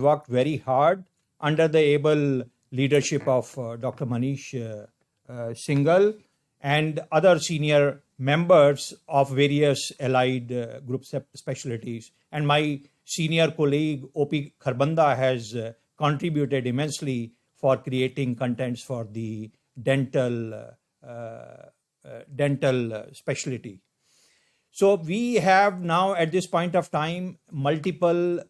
worked very hard under the able leadership of Dr. Manish Singhal and other senior members of various allied group specialties. And my senior colleague O.P. Kharbanda has contributed immensely for creating contents for the dental specialty. So we have now at this point of time multiple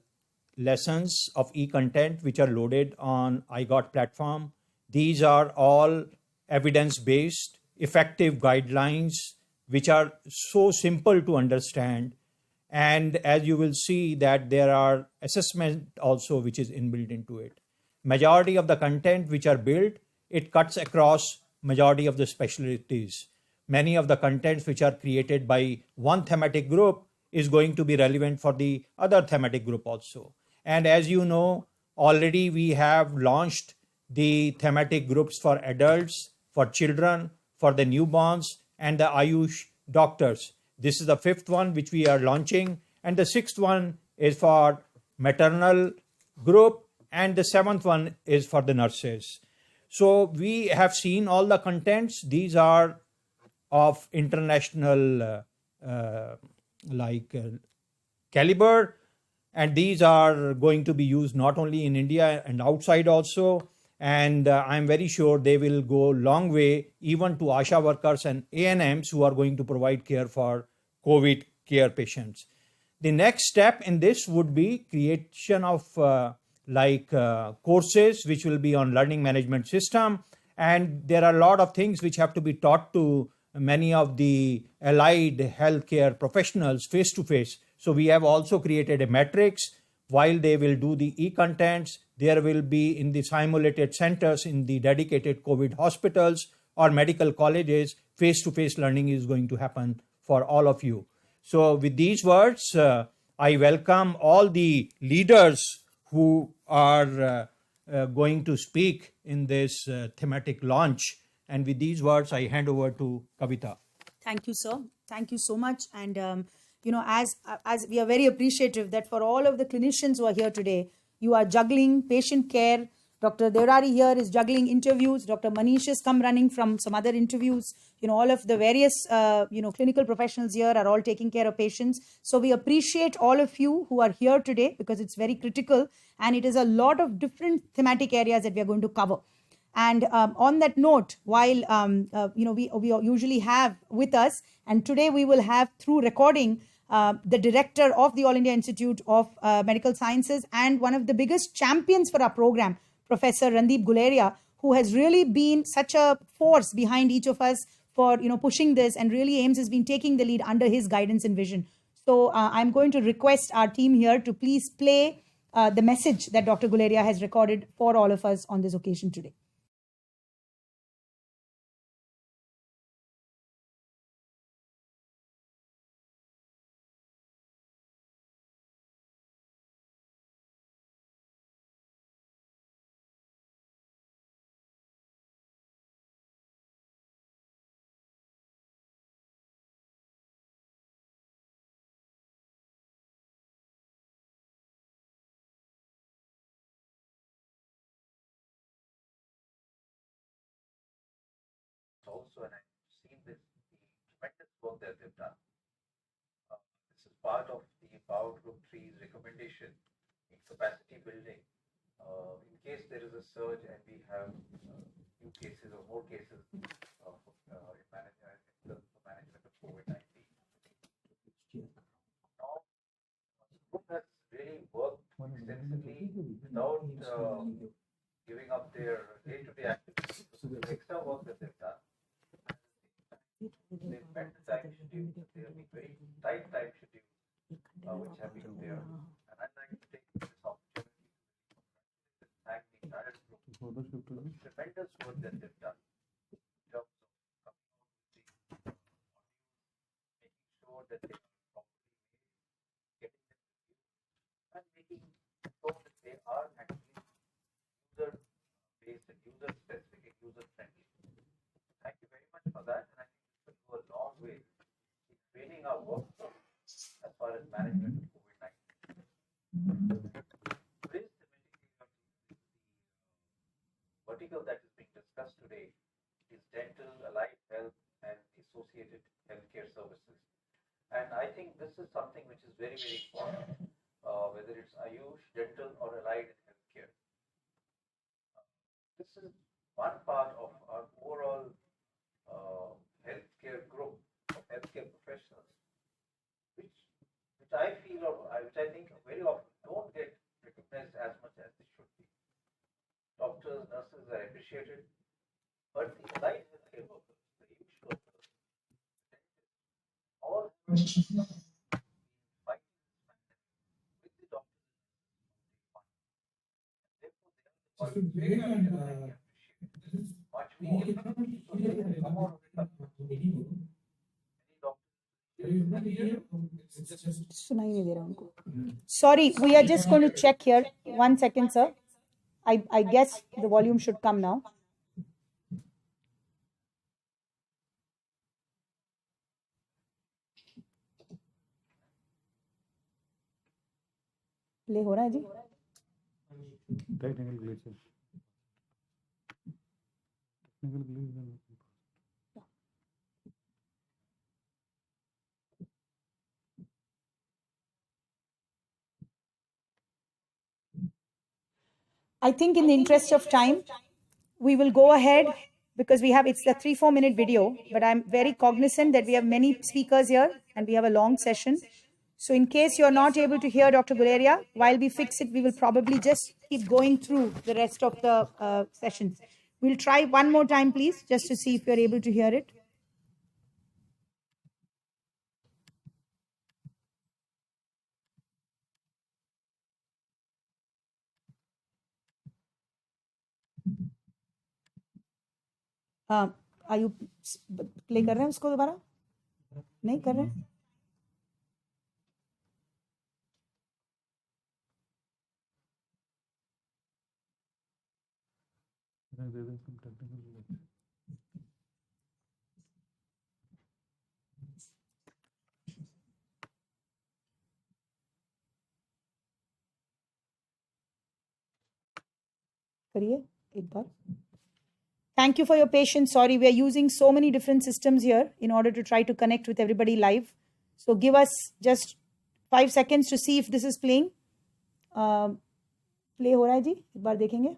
lessons of e-content which are loaded on iGot platform. These are all evidence-based, effective guidelines which are so simple to understand. And as you will see that there are assessment also which is inbuilt into it. Majority of the content which are built, it cuts across majority of the specialties. Many of the contents which are created by one thematic group is going to be relevant for the other thematic group also. And as you know, already we have launched the thematic groups for adults, for children, for the newborns, and the Ayush doctors. This is the fifth one which we are launching, and the sixth one is for maternal group, and the seventh one is for the nurses. So we have seen all the contents. These are of international caliber, and these are going to be used not only in India and outside also. And I'm very sure they will go a long way even to ASHA workers and ANMs who are going to provide care for COVID care patients. The next step in this would be creation of courses which will be on learning management system. And there are a lot of things which have to be taught to many of the allied healthcare professionals face to face. So we have also created a matrix. While they will do the e-contents, there will be in the simulated centers in the dedicated COVID hospitals or medical colleges, face-to-face learning is going to happen for all of you. So with these words, I welcome all the leaders who are going to speak in this thematic launch. And with these words, I hand over to Kavita. Thank you, sir. Thank you so much. And, as we are very appreciative that for all of the clinicians who are here today, you are juggling patient care. Dr. Deorari here is juggling interviews. Dr. Manish has come running from some other interviews. All of the various, clinical professionals here are all taking care of patients. So we appreciate all of you who are here today because it's very critical. And it is a lot of different thematic areas that we are going to cover. And on that note, while we usually have with us, and today we will have through recording the director of the All India Institute of Medical Sciences and one of the biggest champions for our program, Professor Randeep Guleria, who has really been such a force behind each of us for pushing this, and really AIIMS has been taking the lead under his guidance and vision. So I'm going to request our team here to please play the message that Dr. Guleria has recorded for all of us on this occasion today. Also, and I've seen the tremendous work that they've done. This is part of the Power Group 3's recommendation in capacity building. In case there is a surge and we have new cases or more cases of the management of COVID-19. Now, the group has really worked extensively without giving up their day-to-day activities. So the extra work that they've done. They've met the time schedule. They have been very tight time schedule, which have been there. And I'd like to take this opportunity to thank the entire group for the tremendous work that they've done in terms of coming out with the making sure that they are properly getting them reviewed, and making sure that they are actually user-based and user-specific and user-friendly. Thank you very much for that. And I think this will go a long way in training our workforce as far as management of COVID-19. Today's thematic vertical that is being discussed today is dental, allied health, and associated healthcare services. And I think this is something which is very, very important, whether it's Ayush, dental, or allied healthcare. This is one part of our overall healthcare group of healthcare professionals, which I feel or which I think very often don't get recognized as much as they should be. Doctors, nurses are appreciated, but the allied healthcare workers, the Ayush workers, all fight with the doctors. Therefore, they are the ones who are appreciated much more. So they have come out with many doctors. सुनाई नहीं दे रहा उनको. Sorry, we are just going to check here. 1 second, sir. I guess the volume should come now. Play हो रहा है जी? Technical glitches. Technical glitches. I think in the interest of time, we will go ahead because it's a 3-4 minute video, but I'm very cognizant that we have many speakers here and we have a long session. So in case you're not able to hear Dr. Guleria, while we fix it, we will probably just keep going through the rest of the sessions. We'll try one more time, please, just to see if you're able to hear it. Are you play कर रहे हैं उसको दोबारा? नहीं कर रहे हैं? करिए एक बार. Thank you for your patience. Sorry, we are using so many different systems here in order to try to connect with everybody live. So give us just 5 seconds to see if this is playing. Play हो रहा है जी? एक बार देखेंगे.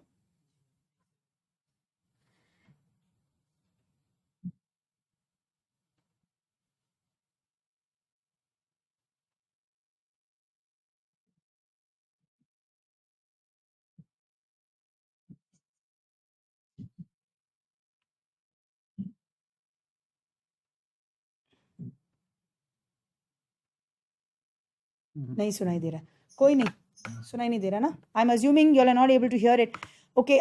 नहीं सुनाई दे रहा. कोई नहीं सुनाई नहीं दे रहा ना. I'm assuming you all are not able to hear it. Okay,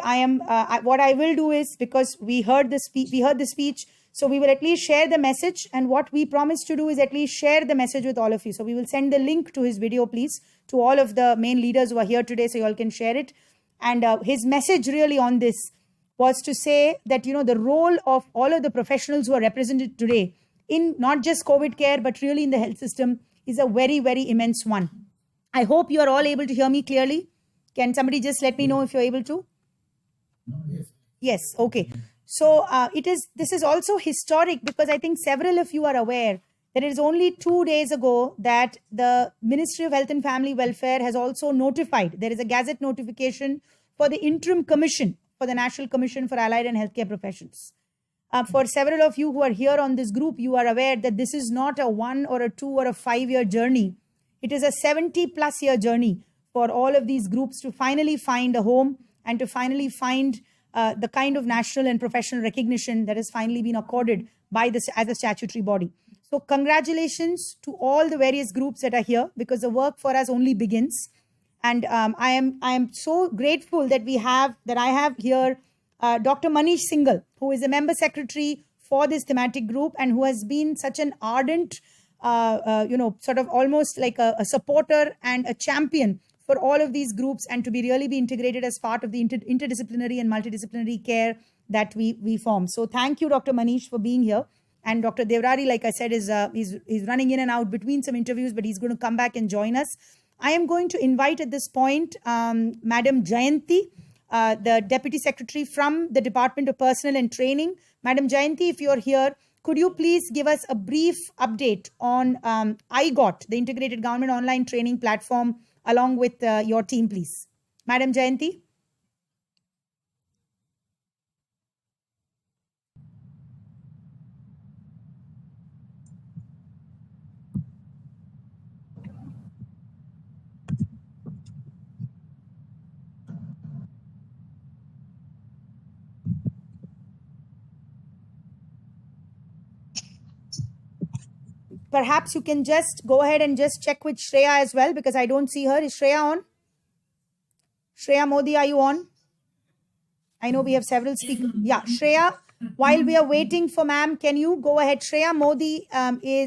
what I will do is, because we heard the speech, so we will at least share the message, and what we promise to do is at least share the message with all of you. So we will send the link to his video, please, to all of the main leaders who are here today, so you all can share it. And his message really on this was to say that, the role of all of the professionals who are represented today in not just COVID care, but really in the health system is a very, very immense one. I hope you are all able to hear me clearly. Can somebody just let me know if you're able to? Yes, okay. So this is also historic because I think several of you are aware that it is only 2 days ago that the Ministry of Health and Family Welfare has also notified. There is a gazette notification for the interim commission for the National Commission for Allied and Healthcare Professions. For several of you who are here on this group, you are aware that this is not a 1 or a 2 or a 5-year journey. It is a 70+ year journey for all of these groups to finally find a home and to finally find the kind of national and professional recognition that has finally been accorded by this as a statutory body. So congratulations to all the various groups that are here, because the work for us only begins. And I am so grateful that I have here Dr. Manish Singhal, who is a member secretary for this thematic group and who has been such an ardent, sort of almost like a supporter and a champion for all of these groups, and to be integrated as part of the interdisciplinary and multidisciplinary care that we form. So thank you, Dr. Manish, for being here. And Dr. Devrari, like I said, is running in and out between some interviews, but he's going to come back and join us. I am going to invite at this point Madam Jayanti, the Deputy Secretary from the Department of Personnel and Training. Madam Jayanti, if you're here, could you please give us a brief update on IGOT, the Integrated Government Online Training Platform, along with your team, please? Madam Jayanti? Perhaps you can just go ahead and just check with Shreya as well, because I don't see her. Is Shreya on? Shreya Modi, are you on? I know we have several speakers. Yeah, Shreya, while we are waiting for ma'am, can you go ahead? Shreya Modi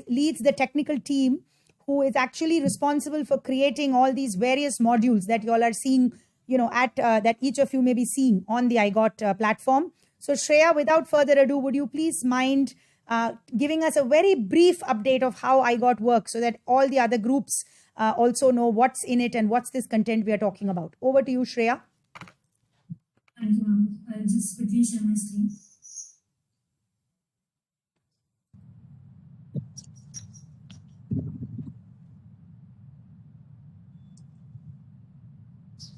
leads the technical team who is actually responsible for creating all these various modules that you all are seeing, that each of you may be seeing on the IGOT platform. So Shreya, without further ado, would you please mind giving us a very brief update of how IGOT works so that all the other groups also know what's in it and what's this content we are talking about. Over to you, Shreya. Thank you, ma'am. I'll just quickly share my screen.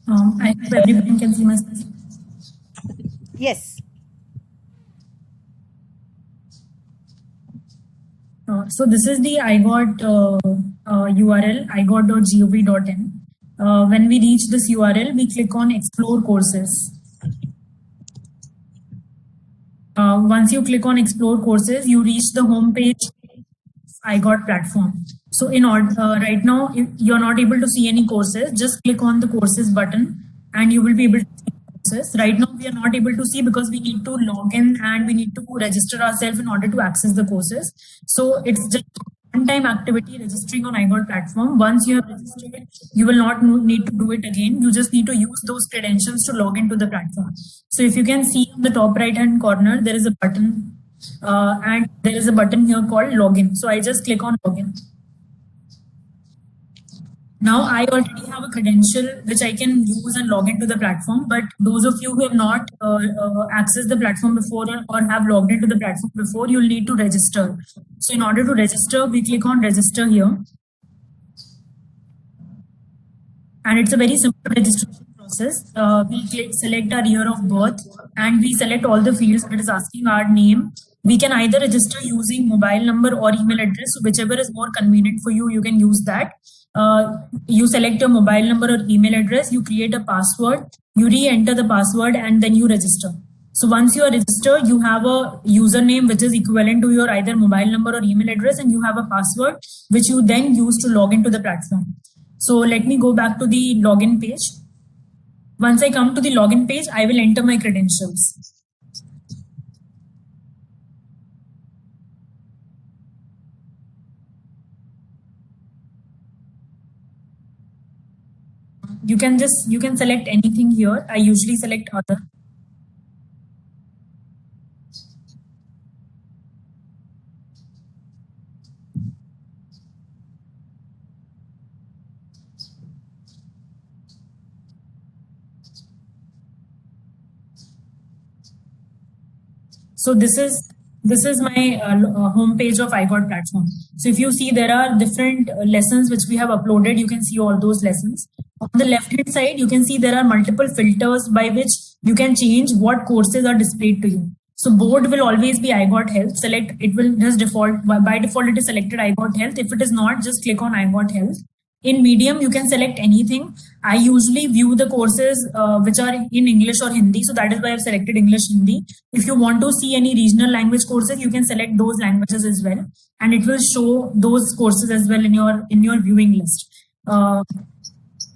I hope everybody can see my screen. Yes. So this is the IGOT URL, igot.gov.in. When we reach this URL, we click on Explore Courses. Once you click on Explore Courses, you reach the home page IGOT platform. So in order, right now, if you're not able to see any courses, just click on the courses button and you will be able to see courses. Right now, we are not able to see because we need to log in and we need to register ourselves in order to access the courses. So it's just one-time activity registering on IGOT platform. Once you have registered, you will not need to do it again. You just need to use those credentials to log into the platform. So if you can see on the top right-hand corner, there is a button and there is a button here called login. So I just click on login. Now I already have a credential which I can use and log into the platform, but those of you who have not accessed the platform before or have logged into the platform before, you'll need to register. So in order to register, we click on register here. And it's a very simple registration process. We select our year of birth and we select all the fields that is asking our name. We can either register using mobile number or email address. So whichever is more convenient for you, you can use that. You select your mobile number or email address, you create a password, you re-enter the password and then you register. So once you are registered, you have a username which is equivalent to your either mobile number or email address, and you have a password which you then use to log into the platform. So let me go back to the login page. Once I come to the login page, I will enter my credentials. You can select anything here. I usually select other. So this is my home page of IGOT platform. So if you see, there are different lessons which we have uploaded. You can see all those lessons. On the left hand side, you can see there are multiple filters by which you can change what courses are displayed to you. So board will always be IGOT Health. Select, it will just default, by default it is selected IGOT Health. If it is not, just click on IGOT Health. In medium, you can select anything. I usually view the courses which are in English or Hindi. So that is why I've selected English Hindi. If you want to see any regional language courses, you can select those languages as well. And it will show those courses as well in your viewing list.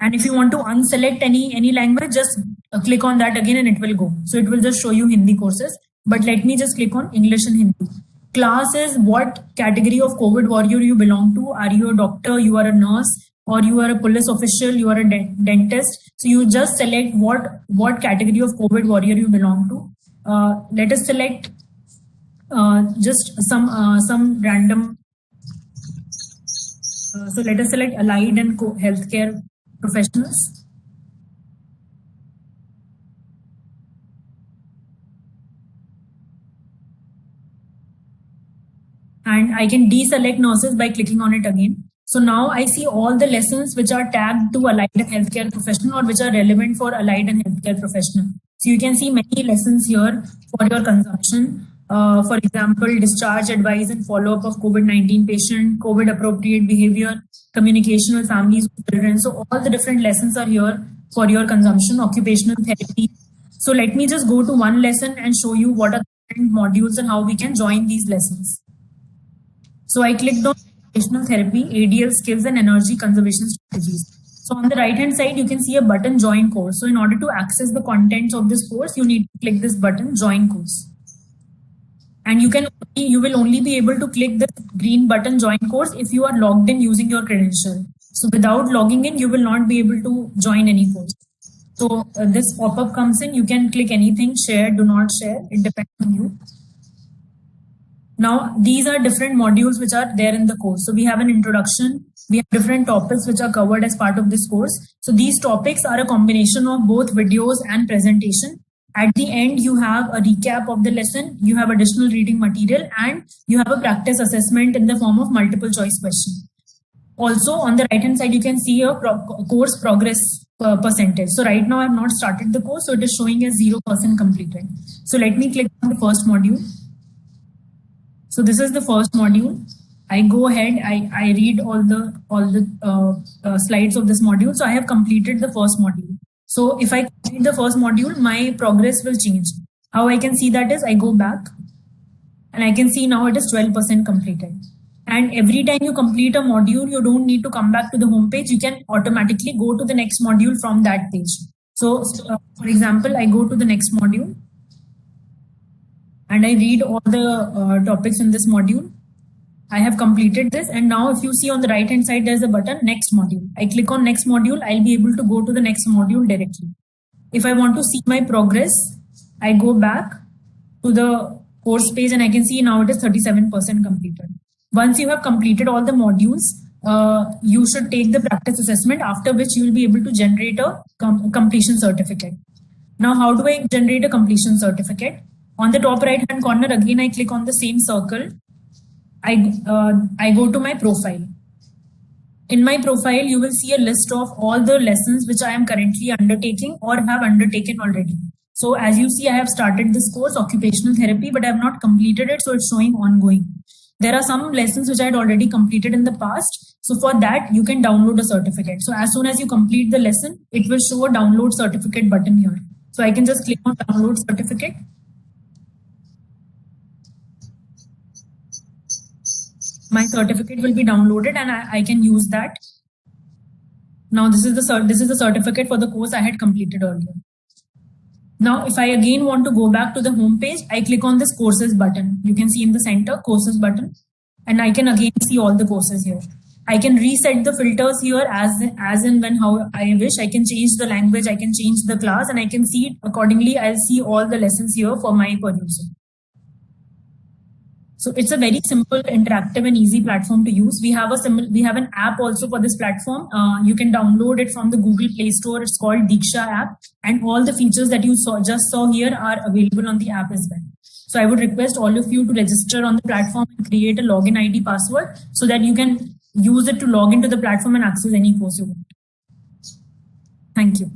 And if you want to unselect any language, just click on that again and it will go. So it will just show you Hindi courses. But let me just click on English and Hindi. Class is what category of COVID warrior you belong to. Are you a doctor? You are a nurse? Or you are a police official, you are a dentist. So you just select what category of COVID warrior you belong to. Let us select just some random. So let us select allied and healthcare professionals. and I can deselect nurses by clicking on it again. So now I see all the lessons which are tagged to allied and healthcare professional or which are relevant for allied and healthcare professional. So you can see many lessons here for your consumption. For example, discharge, advice and follow-up of COVID-19 patient, COVID appropriate behavior, communication with families with children. So all the different lessons are here for your consumption, occupational therapy. So let me just go to one lesson and show you what are the different modules and how we can join these lessons. So I clicked on occupational therapy, ADL skills and energy conservation strategies. So on the right hand side, you can see a button join course. So in order to access the contents of this course, you need to click this button join course. And you will only be able to click the green button join course if you are logged in using your credential. So without logging in, you will not be able to join any course. So this pop-up comes in, you can click anything, share, do not share, it depends on you. Now, these are different modules which are there in the course. So we have an introduction, we have different topics which are covered as part of this course. So these topics are a combination of both videos and presentation. At the end, you have a recap of the lesson, you have additional reading material, and you have a practice assessment in the form of multiple choice question. Also, on the right hand side, you can see a course progress percentage. So right now, I have not started the course, so it is showing as 0% completed. So let me click on the first module. So this is the first module. I go ahead, I read all the slides of this module. So I have completed the first module. So if I complete the first module, my progress will change. How I can see that is I go back and I can see now it is 12% completed. And every time you complete a module, you don't need to come back to the home page. You can automatically go to the next module from that page. So for example, I go to the next module and I read all the topics in this module. I have completed this, and now if you see on the right hand side, there's a button next module. I click on next module, I'll be able to go to the next module directly. If I want to see my progress, I go back to the course page and I can see now it is 37% completed. Once you have completed all the modules, you should take the practice assessment, after which you will be able to generate a completion certificate. Now, how do I generate a completion certificate? On the top right hand corner, again, I click on the same circle. I go to my profile. In my profile, you will see a list of all the lessons which I am currently undertaking or have undertaken already. So as you see, I have started this course, occupational therapy, but I have not completed it, so it's showing ongoing. There are some lessons which I had already completed in the past. So for that, you can download a certificate. So as soon as you complete the lesson, it will show a download certificate button here. So I can just click on download certificate. My certificate will be downloaded and I can use that. Now this is the certificate for the course I had completed earlier. Now, if I again want to go back to the home page, I click on this courses button. You can see in the center courses button, and I can again see all the courses here. I can reset the filters here as and when how I wish. I can change the language, I can change the class, and I can see it accordingly. I'll see all the lessons here for my perusal. So it's a very simple, interactive, and easy platform to use. We have an app also for this platform. You can download it from the Google Play Store. It's called Diksha app, and all the features that you just saw here are available on the app as well. So I would request all of you to register on the platform and create a login ID password so that you can use it to log into the platform and access any course you want. Thank you.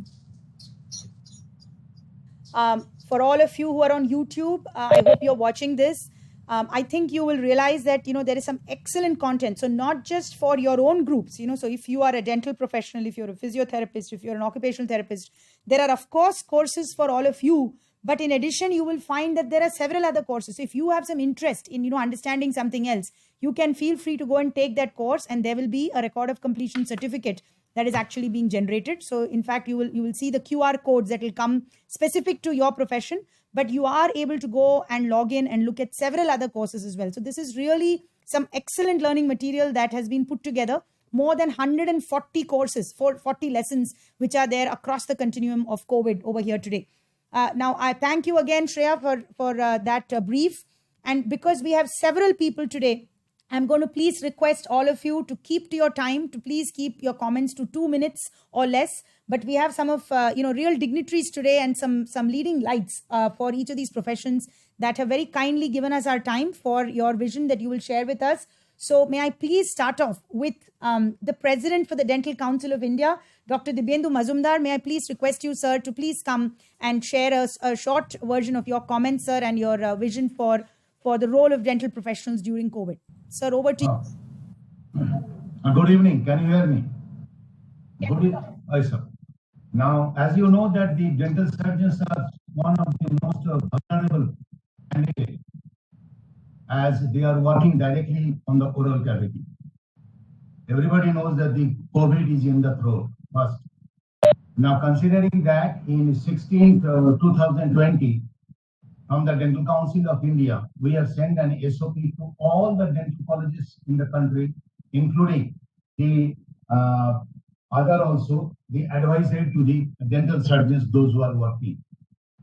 For all of you who are on YouTube, I hope you're watching this. I think you will realize that, there is some excellent content. So not just for your own groups, so if you are a dental professional, if you're a physiotherapist, if you're an occupational therapist, there are, of course, courses for all of you. But in addition, you will find that there are several other courses. So if you have some interest in, understanding something else, you can feel free to go and take that course, and there will be a record of completion certificate that is actually being generated. So in fact, you will see the QR codes that will come specific to your profession, but you are able to go and log in and look at several other courses as well. So this is really some excellent learning material that has been put together. More than 140 courses, 40 lessons, which are there across the continuum of COVID over here today. Now, I thank you again, Shreya, for that brief. And because we have several people today I'm going to please request all of you to keep to your time, to please keep your comments to 2 minutes or less. But we have some of real dignitaries today and some leading lights for each of these professions that have very kindly given us our time for your vision that you will share with us. So may I please start off with the President for the Dental Council of India, Dr. Dibyendu Mazumdar. May I please request you, sir, to please come and share a short version of your comments, sir, and your vision for the role of dental professionals during COVID. Sir, over to you. Good evening. Can you hear me? Good evening. Hi, sir. Now, as you know that the dental surgeons are one of the most vulnerable candidates as they are working directly on the oral cavity. Everybody knows that the COVID is in the throat first. Now, considering that in 16th 2020, from the Dental Council of India, we have sent an SOP to all the dental colleges in the country, including the other also, the advisory to the dental surgeons, those who are working.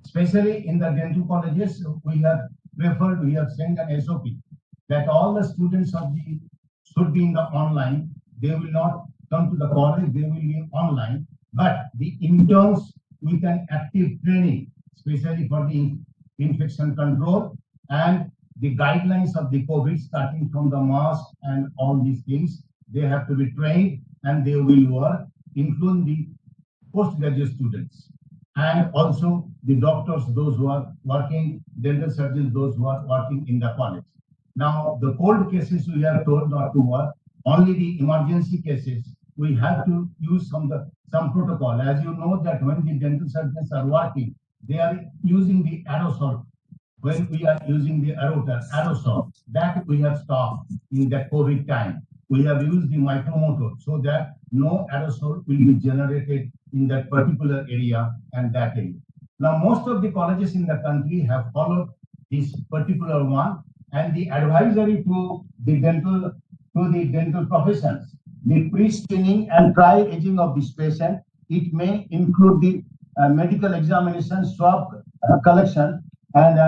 Especially in the dental colleges, we have sent an SOP that all the students should be in the online. They will not come to the college, they will be online. But the interns with an active training, especially for the infection control and the guidelines of the COVID, starting from the mask and all these things, they have to be trained and they will work, including the postgraduate students and also the doctors, those who are working, dental surgeons, those who are working in the college. Now, the cold cases we are told not to work, only the emergency cases, we have to use some protocol. As you know that when the dental surgeons are working, they are using the aerosol. When we are using the aerosol, that we have stopped in the COVID time. We have used the micromotor so that no aerosol will be generated in that particular area and that area. Now, most of the colleges in the country have followed this particular one, and the advisory to the dental professions, the pre-screening and trial aging of this patient, it may include the medical examination, swab collection, and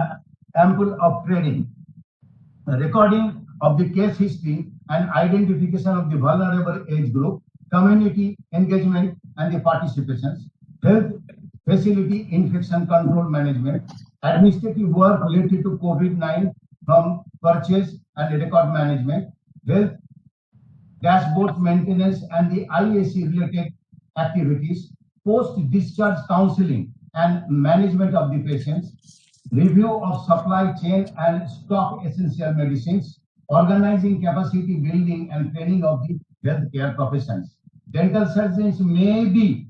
ample of training, recording of the case history and identification of the vulnerable age group, community engagement and the participations, health facility infection control management, administrative work related to COVID-19 from purchase and record management, health dashboard maintenance and the IAC related activities, post-discharge counseling and management of the patients, review of supply chain and stock essential medicines, organizing capacity building and training of the healthcare professions. Dental surgeons may be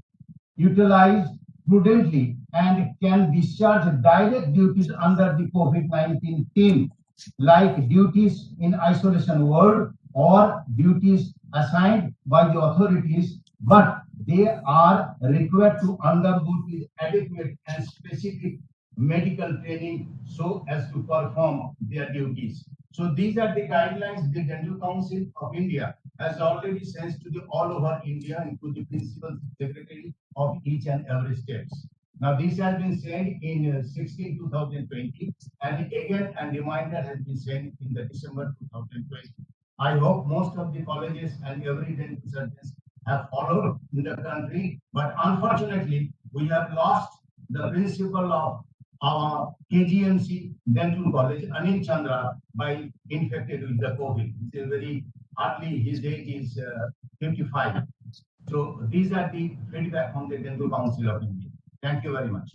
utilized prudently and can discharge direct duties under the COVID-19 team, like duties in isolation ward or duties assigned by the authorities, but they are required to undergo adequate and specific medical training so as to perform their duties. So these are the guidelines the Dental Council of India has already sent to all over India and to the principal secretary of each and every state. Now this has been sent in 2020, and again a reminder has been sent in the December 2020. I hope most of the colleges and every dental surgeons have followed in the country, but unfortunately we have lost the principal of our KGMC Dental College, Anil Chandra, by infected with the COVID. It's very hardly, his age is 55. So these are the feedback from the Dental Council of India. Thank you very much.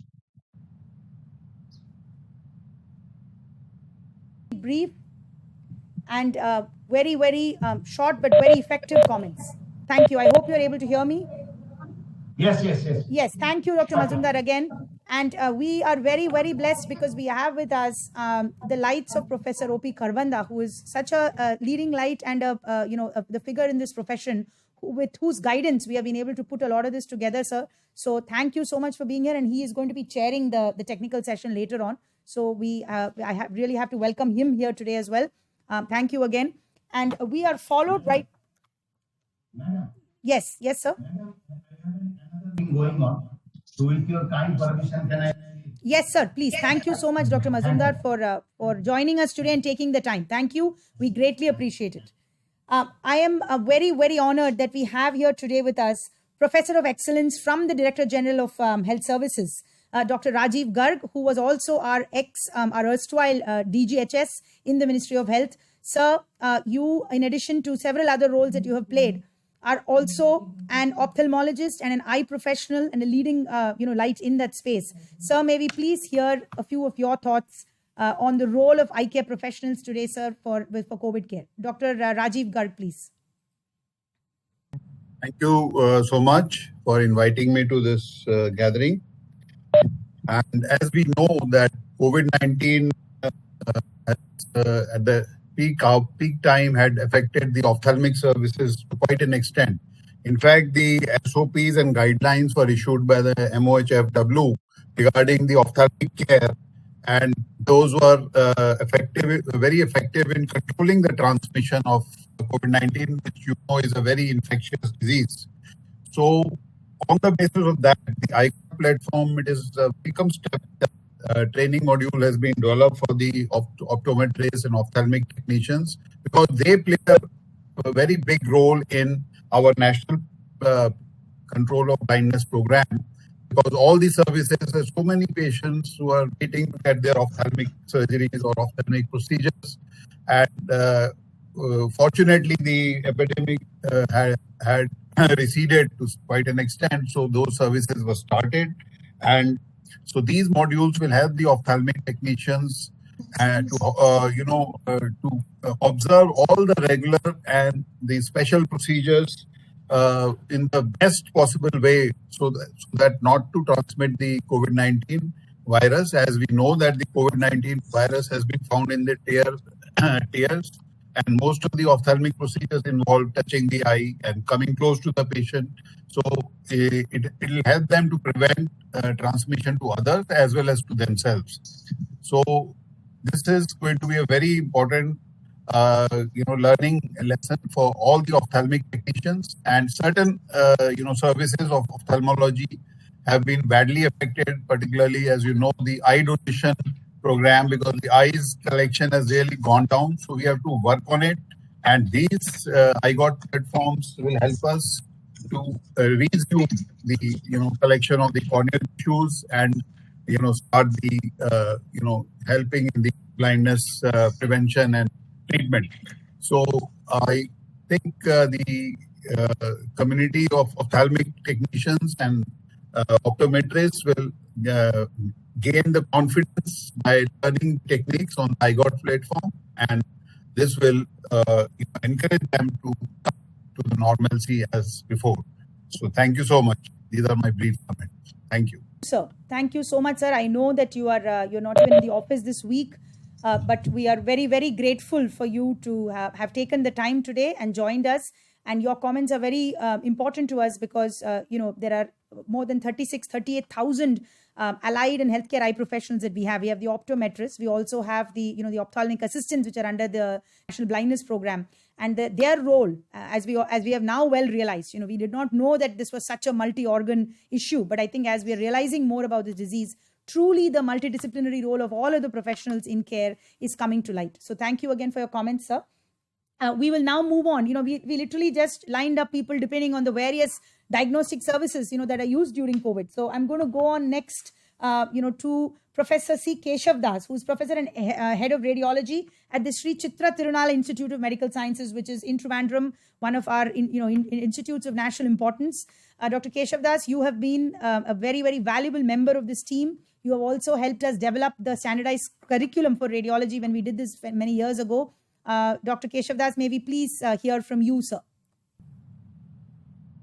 Brief and very, very short but very effective comments. Thank you. I hope you're able to hear me. Yes. Yes, thank you, Dr. Mazumdar, again. And we are very, very blessed because we have with us the lights of Professor O.P. Kharbanda, who is such a leading light and the figure in this profession, with whose guidance we have been able to put a lot of this together, sir. So thank you so much for being here, and he is going to be chairing the technical session later on. So I really have to welcome him here today as well. Thank you again. And we are followed right. Madam. Yes, sir. Madam, I have another thing going on. So with your kind permission, can I Yes, sir. Please. Thank you so much, Dr. Mazumdar, for joining us today and taking the time. Thank you. We greatly appreciate it. I am very, very honored that we have here today with us Professor of Excellence from the Director General of Health Services, Dr. Rajiv Garg, who was also our erstwhile DGHS in the Ministry of Health. Sir, you, in addition to several other roles that you have played, are also an ophthalmologist and an eye professional and a leading light in that space. Sir, may we please hear a few of your thoughts on the role of eye care professionals today, sir, for COVID care. Dr. Rajiv Garg, please. Thank you so much for inviting me to this gathering. And as we know that COVID-19 at the peak time had affected the ophthalmic services to quite an extent. In fact, the SOPs and guidelines were issued by the MOHFW regarding the ophthalmic care, and those were very effective in controlling the transmission of COVID-19, which you know is a very infectious disease. So, on the basis of that, the iGuard platform, it is a welcome step. Training module has been developed for the optometrists and ophthalmic technicians because they play a very big role in our national control of blindness program. Because all these services, there's so many patients who are waiting to get their ophthalmic surgeries or ophthalmic procedures, and fortunately, the epidemic had receded to quite an extent. So those services were started, and so these modules will help the ophthalmic technicians to observe all the regular and the special procedures in the best possible way, so that not to transmit the COVID-19 virus. As we know that the COVID-19 virus has been found in the tears, and most of the ophthalmic procedures involve touching the eye and coming close to the patient. So it will help them to prevent transmission to others as well as to themselves. So this is going to be a very important learning lesson for all the ophthalmic technicians, and certain services of ophthalmology have been badly affected, particularly, as you know, the eye donation program, because the eyes collection has really gone down. So we have to work on it, and these iGuard platforms will help us to resume the collection of the corneal tissues and start the helping in the blindness prevention and treatment. So I think the community of ophthalmic technicians and optometrists will gain the confidence by learning techniques on the iGuard platform, and this will encourage them to come to the normalcy as before. So thank you so much. These are my brief comments. Thank you. Sir, thank you so much, sir. I know that you're not even in the office this week, but we are very, very grateful for you to have taken the time today and joined us. And your comments are very important to us because, there are more than 38,000 allied and healthcare eye professionals that we have. We have the optometrists. We also have the ophthalmic assistants, which are under the National Blindness Program. And their role, as we have now well realized, we did not know that this was such a multi-organ issue. But I think as we are realizing more about this disease, truly the multidisciplinary role of all of the professionals in care is coming to light. So thank you again for your comments, sir. We will now move on. We literally just lined up people depending on the various diagnostic services, that are used during COVID. So I'm going to go on next, to Professor C. Keshav Das, who's Professor and Head of Radiology at the Sri Chitra Tirunala Institute of Medical Sciences, which is in Trivandrum, one of our institutes of national importance. Dr. Keshav Das, you have been a very, very valuable member of this team. You have also helped us develop the standardized curriculum for radiology when we did this many years ago. Dr. Keshav Das, may we please hear from you, sir?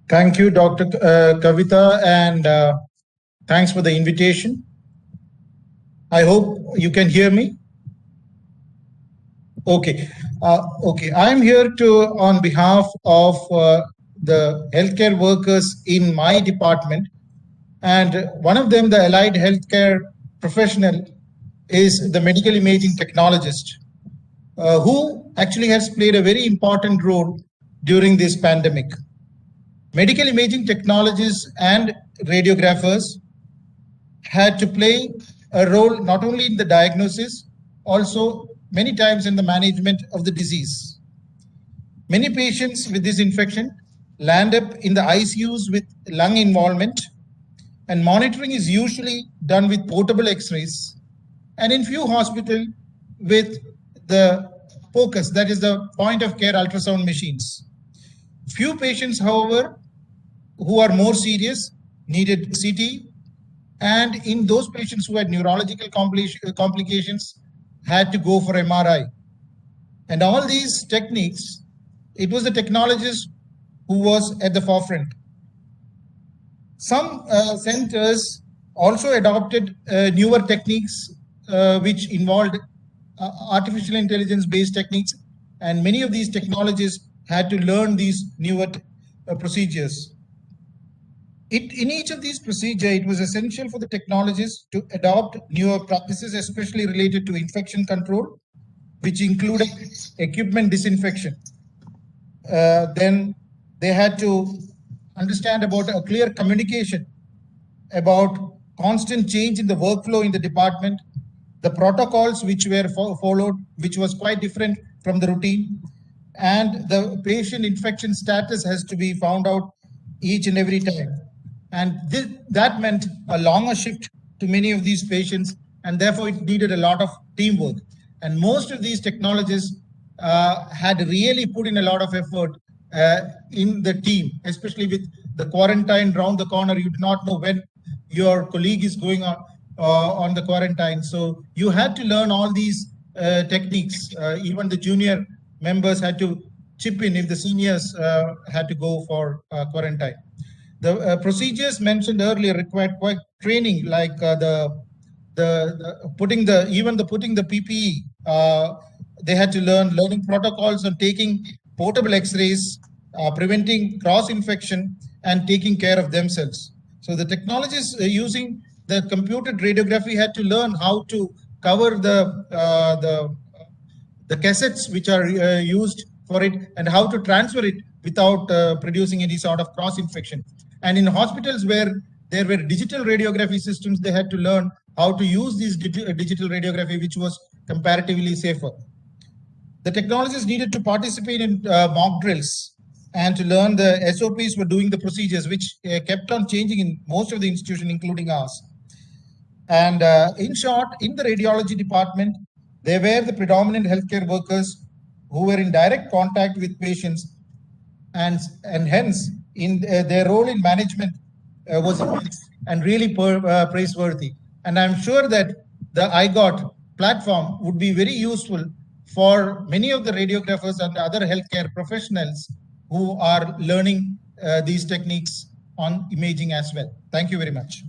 Thank you, Dr. Kavita, and thanks for the invitation. I hope you can hear me. Okay. I'm here on behalf of the healthcare workers in my department, and one of them, the allied healthcare professional, is the medical imaging technologist, who actually has played a very important role during this pandemic. Medical imaging technologists and radiographers had to play a role not only in the diagnosis, also many times in the management of the disease. Many patients with this infection land up in the ICUs with lung involvement, and monitoring is usually done with portable X-rays, and in few hospitals with the POCUS, that is the point of care ultrasound machines. Few patients, however, who are more serious needed CT, and in those patients who had neurological complications had to go for MRI. And all these techniques, it was the technologist who was at the forefront. Some centers also adopted newer techniques which involved artificial intelligence based techniques, and many of these technologists had to learn these newer procedures. In each of these procedures, it was essential for the technologists to adopt newer practices, especially related to infection control, which included equipment disinfection. Then they had to understand about a clear communication about constant change in the workflow in the department, the protocols which were followed, which was quite different from the routine, and the patient infection status has to be found out each and every time. And that meant a longer shift to many of these patients, and therefore it needed a lot of teamwork. And most of these technologists had really put in a lot of effort in the team, especially with the quarantine round the corner. You do not know when your colleague is going on the quarantine. So you had to learn all these techniques. Even the junior members had to chip in if the seniors had to go for quarantine. The procedures mentioned earlier required quite training, like putting the PPE. They had to learning protocols on taking portable X-rays, preventing cross-infection, and taking care of themselves. So the technologists using the computed radiography had to learn how to cover the cassettes which are used for it, and how to transfer it without producing any sort of cross-infection. And in hospitals where there were digital radiography systems, they had to learn how to use these digital radiography, which was comparatively safer. The technologists needed to participate in mock drills and to learn the SOPs for doing the procedures, which kept on changing in most of the institutions, including ours. And in short, in the radiology department, they were the predominant healthcare workers who were in direct contact with patients, and hence in their role in management was immense and really praiseworthy. And I'm sure that the iGOT platform would be very useful for many of the radiographers and other healthcare professionals who are learning these techniques on imaging as well. Thank you very much.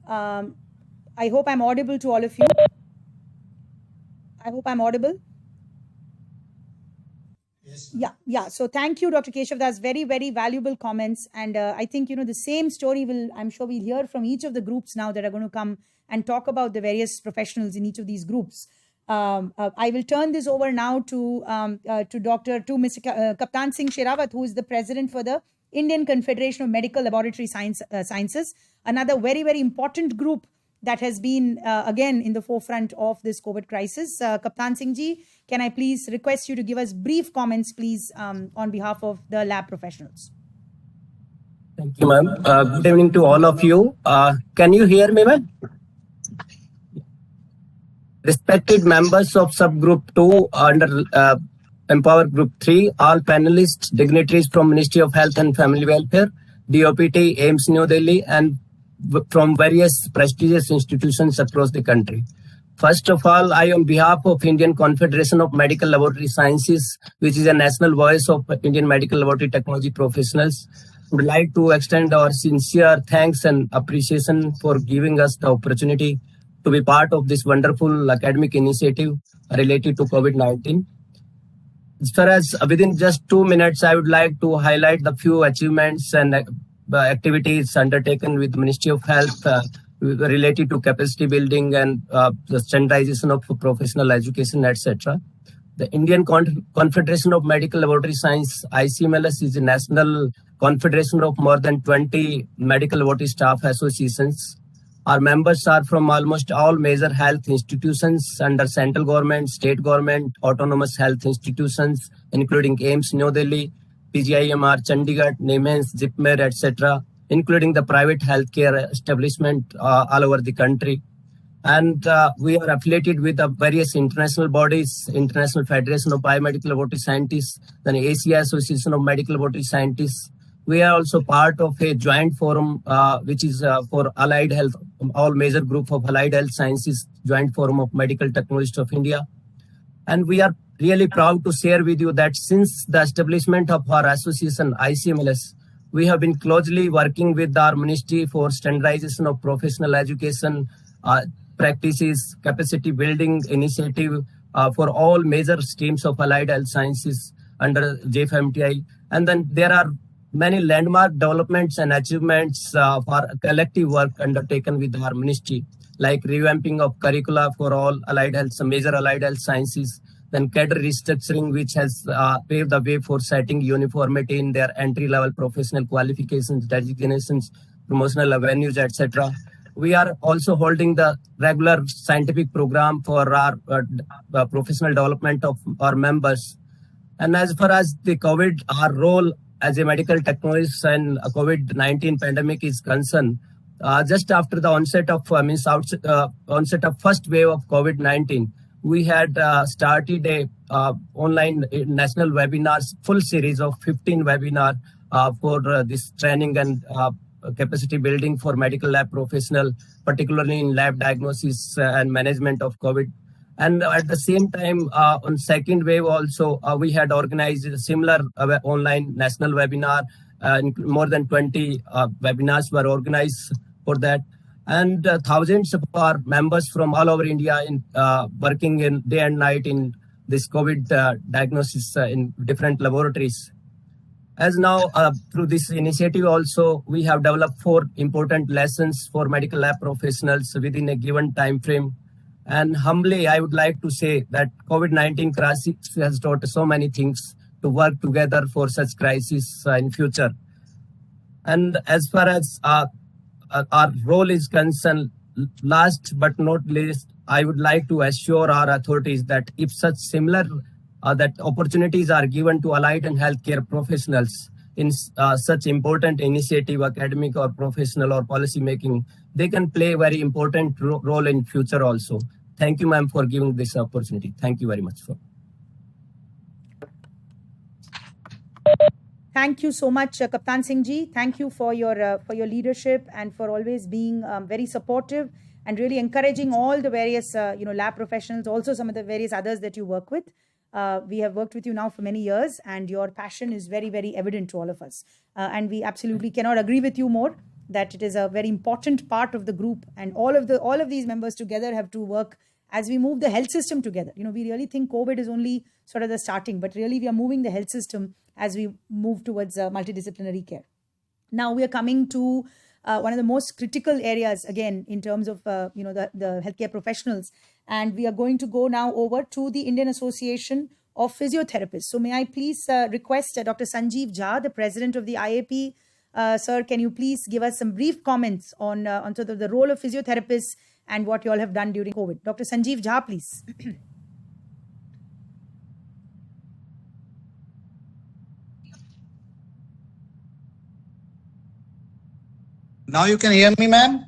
I hope I'm audible to all of you. I hope I'm audible. Yes. Yeah. So thank you, Dr. Keshav. That's very, very valuable comments. And I think, the same story I'm sure we'll hear from each of the groups now that are going to come and talk about the various professionals in each of these groups. I will turn this over now to Mr. Kaptan Singh Sherawat, who is the president for the Indian Confederation of Medical Laboratory Sciences, another very, very important group that has been, again, in the forefront of this COVID crisis. Kaptan Singh ji, can I please request you to give us brief comments, please, on behalf of the lab professionals? Thank you, ma'am. Good evening to all of you. Can you hear me, ma'am? Respected members of subgroup 2 under Empower Group 3, all panelists, dignitaries from Ministry of Health and Family Welfare, DOPT, AIIMS New Delhi, and from various prestigious institutions across the country. First of all, I, on behalf of Indian Confederation of Medical Laboratory Sciences, which is a national voice of Indian medical laboratory technology professionals, would like to extend our sincere thanks and appreciation for giving us the opportunity to be part of this wonderful academic initiative related to COVID-19. As far as within just 2 minutes, I would like to highlight the few achievements and activities undertaken with the Ministry of Health related to capacity building and the standardization of professional education, etc. The Indian Confederation of Medical Laboratory Science, ICMLS, is a national confederation of more than 20 medical laboratory staff associations. Our members are from almost all major health institutions under central government, state government, autonomous health institutions, including AIIMS, New Delhi, PGIMR, Chandigarh, NIMS, JIPMER, etc., including the private healthcare establishment all over the country. And we are affiliated with various international bodies, International Federation of Biomedical Laboratory Scientists, then Asia Association of Medical Laboratory Scientists. We are also part of a joint forum, which is for allied health, all major group of allied health sciences, joint forum of medical technologists of India. And we are really proud to share with you that since the establishment of our association, ICMLS, we have been closely working with our Ministry for standardization of professional education practices, capacity building initiative for all major streams of allied health sciences under JFMTI. And then there are many landmark developments and achievements for collective work undertaken with our ministry, like revamping of curricula for all allied health, major allied health sciences, then cadre restructuring, which has paved the way for setting uniformity in their entry-level professional qualifications, designations, promotional avenues, etc. We are also holding the regular scientific program for our professional development of our members. And as far as the COVID, our role as a medical technologist and COVID-19 pandemic is concerned, just after the onset of first wave of COVID-19, we had started a online national webinars, full series of 15 webinar for this training and capacity building for medical lab professional, particularly in lab diagnosis and management of COVID. And at the same time, on second wave also, we had organized a similar online national webinar. More than 20 webinars were organized for that. And thousands of our members from all over India in working in day and night in this COVID diagnosis in different laboratories. As now, through this initiative also, we have developed 4 important lessons for medical lab professionals within a given time frame. And humbly, I would like to say that COVID-19 crisis has taught so many things to work together for such crises in future. And as far as our role is concerned, last but not least, I would like to assure our authorities that if such similar that opportunities are given to allied and healthcare professionals in such important initiative, academic or professional or policy making, they can play a very important role in future also. Thank you, ma'am, for giving this opportunity. Thank you very much. Thank you so much, Kaptan Singh ji. Thank you for your leadership and for always being very supportive and really encouraging all the various lab professionals, also some of the various others that you work with. We have worked with you now for many years, and your passion is very, very evident to all of us. And we absolutely cannot agree with you more that it is a very important part of the group, and all of these members together have to work as we move the health system together. We really think COVID is only sort of the starting, but really we are moving the health system as we move towards multidisciplinary care. Now we are coming to one of the most critical areas again in terms of the healthcare professionals, and we are going to go now over to the Indian Association of Physiotherapists. So may I please request Dr. Sanjeev Jha, the president of the IAP. Sir, can you please give us some brief comments on sort of the role of physiotherapists and what you all have done during COVID? Dr. Sanjeev Jha, please. Now you can hear me, ma'am?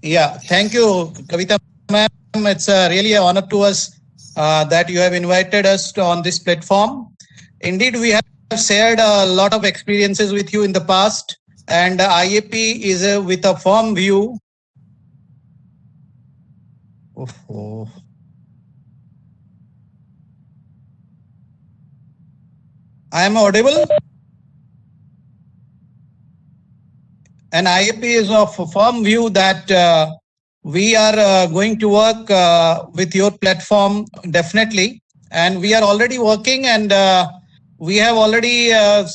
Yeah, thank you, Kavita ma'am. It's really an honor to us that you have invited us on this platform. Indeed, we have shared a lot of experiences with you in the past, and IAP is with a firm view. I am audible? And IAP is of a firm view that we are going to work with your platform definitely, and we are already working, and we have already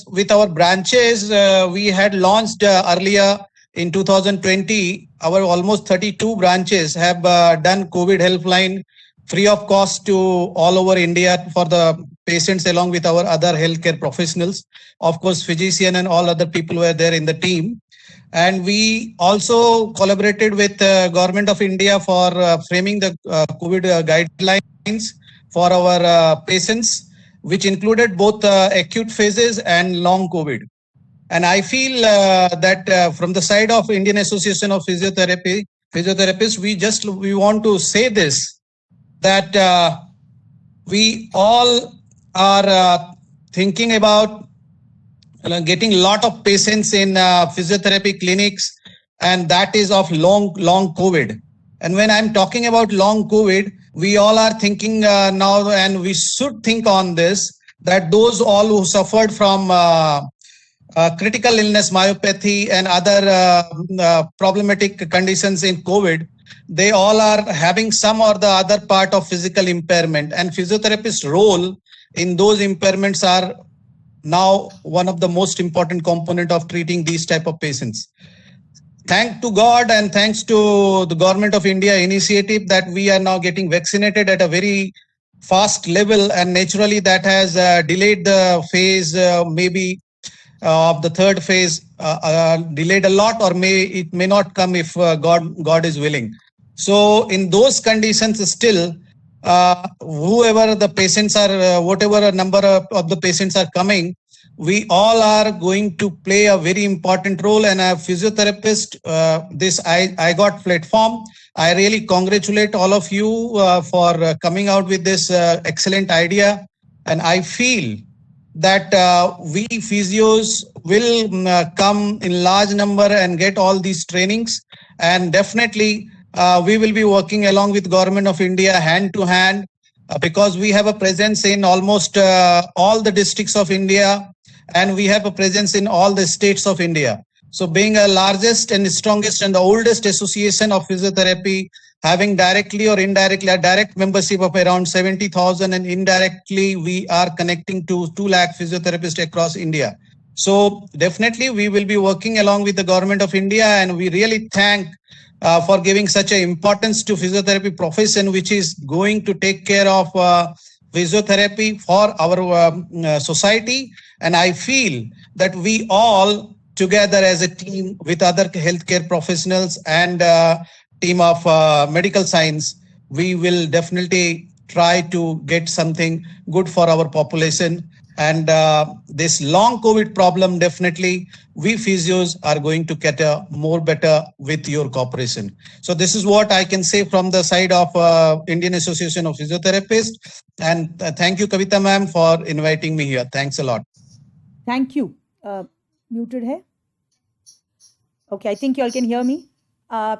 with our branches we had launched earlier in 2020. Our almost 32 branches have done COVID helpline free of cost to all over India for the patients along with our other healthcare professionals. Of course, physician and all other people were there in the team. And we also collaborated with Government of India for framing the COVID guidelines for our patients, which included both acute phases and long COVID. And I feel that from the side of Indian Association of Physiotherapists, we want to say this, that we all are thinking about getting a lot of patients in physiotherapy clinics, and that is of long COVID. And when I'm talking about long COVID, we all are thinking now, and we should think on this, that those all who suffered from critical illness, myopathy, and other problematic conditions in COVID, they all are having some or the other part of physical impairment, and physiotherapist's role in those impairments are now one of the most important component of treating these type of patients. Thank to God and thanks to the Government of India initiative that we are now getting vaccinated at a very fast level, and naturally that has delayed the phase maybe of the third phase, delayed a lot, or it may not come if God is willing. So in those conditions still, whoever the patients are, whatever number of the patients are coming, we all are going to play a very important role. And a physiotherapist, this I got platform, I really congratulate all of you for coming out with this excellent idea. And I feel that we physios will come in large number and get all these trainings, and definitely we will be working along with Government of India hand to hand, because we have a presence in almost all the districts of India, and we have a presence in all the states of India. So being a largest and strongest and the oldest association of physiotherapy, having directly or indirectly a direct membership of around 70,000, and indirectly we are connecting to 2 lakh physiotherapists across India. So definitely we will be working along with the Government of India, and we really thank for giving such an importance to physiotherapy profession, which is going to take care of physiotherapy for our society. And I feel that we all together as a team with other healthcare professionals and team of medical science, we will definitely try to get something good for our population. And this long COVID problem, definitely we physios are going to get a more better with your cooperation. So this is what I can say from the side of Indian Association of Physiotherapists. And thank you, Kavita ma'am, for inviting me here. Thanks a lot. Thank you. Muted hai? Okay, I think you all can hear me.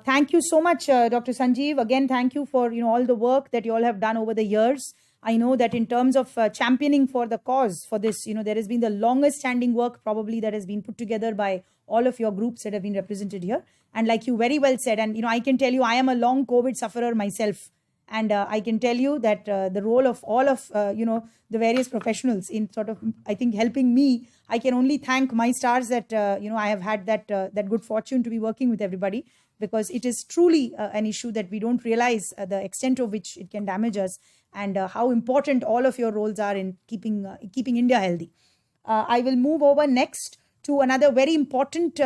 Thank you so much, Dr. Sanjeev. Again, thank you for all the work that you all have done over the years. I know that in terms of championing for the cause for this, there has been the longest standing work probably that has been put together by all of your groups that have been represented here. And like you very well said, and I can tell you, I am a long COVID sufferer myself. And I can tell you that the role of all of, the various professionals in sort of, I think, helping me, I can only thank my stars that, I have had that good fortune to be working with everybody, because it is truly an issue that we don't realize the extent of which it can damage us, and how important all of your roles are in keeping India healthy. I will move over next to another very important,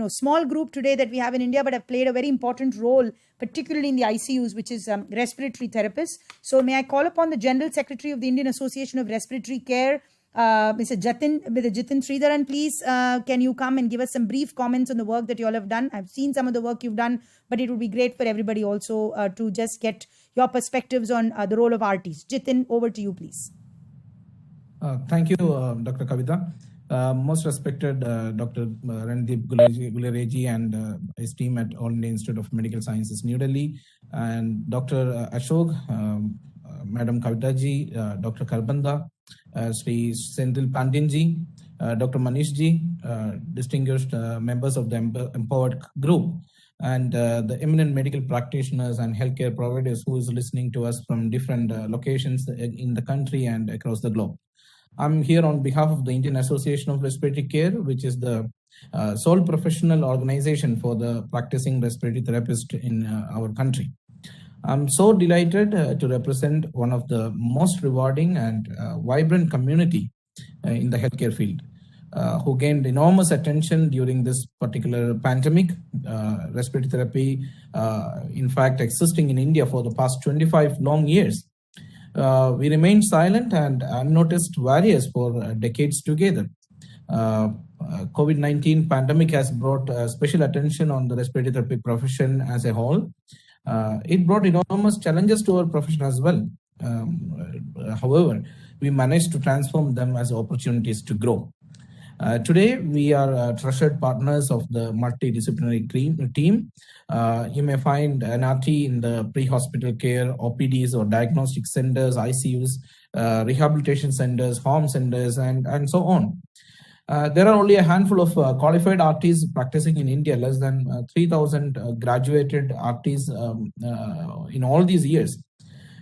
small group today that we have in India, but have played a very important role, particularly in the ICUs, which is respiratory therapists. So may I call upon the General Secretary of the Indian Association of Respiratory Care, Mr. Jitin Sridharan, please, can you come and give us some brief comments on the work that you all have done? I've seen some of the work you've done, but it would be great for everybody also to just get your perspectives on the role of RTs. Jitin, over to you, please. Thank you, Dr. Kavita. Most respected Dr. Randeep Gulereji and his team at All India Institute of Medical Sciences, New Delhi, and Dr. Ashok, Madam Kavita-ji, Dr. Karbanda, Sri Senthil Pandyanji, Dr. Manishji, distinguished members of the Empowered Group, and the eminent medical practitioners and healthcare providers who is listening to us from different locations in the country and across the globe. I'm here on behalf of the Indian Association of Respiratory Care, which is the sole professional organization for the practicing respiratory therapist in our country. I'm so delighted to represent one of the most rewarding and vibrant community in the healthcare field, who gained enormous attention during this particular pandemic. Respiratory therapy, in fact, existing in India for the past 25 long years. We remained silent and unnoticed warriors for decades together. COVID-19 pandemic has brought special attention on the respiratory therapy profession as a whole. It brought enormous challenges to our profession as well. However, we managed to transform them as opportunities to grow. Today, we are trusted partners of the multidisciplinary team. You may find NRT in the pre-hospital care, OPDs or diagnostic centers, ICUs, rehabilitation centers, home centers, and so on. There are only a handful of qualified RTs practicing in India, less than 3,000 graduated RTs in all these years.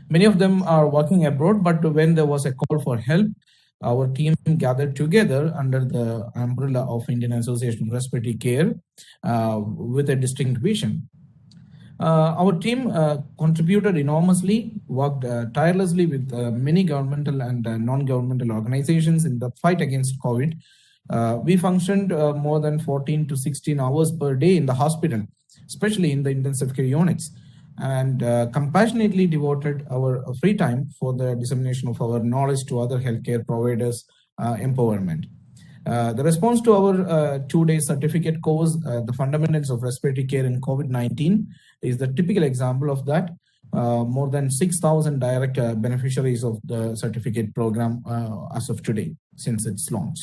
Many of them are working abroad, but when there was a call for help, our team gathered together under the umbrella of Indian Association of Respiratory Care with a distinct vision. Our team contributed enormously, worked tirelessly with many governmental and non-governmental organizations in the fight against COVID. We functioned more than 14 to 16 hours per day in the hospital, especially in the intensive care units, and compassionately devoted our free time for the dissemination of our knowledge to other healthcare providers' empowerment. The response to our 2-day certificate course, The Fundamentals of Respiratory Care in COVID-19, is the typical example of that. More than 6,000 direct beneficiaries of the certificate program as of today, since its launch.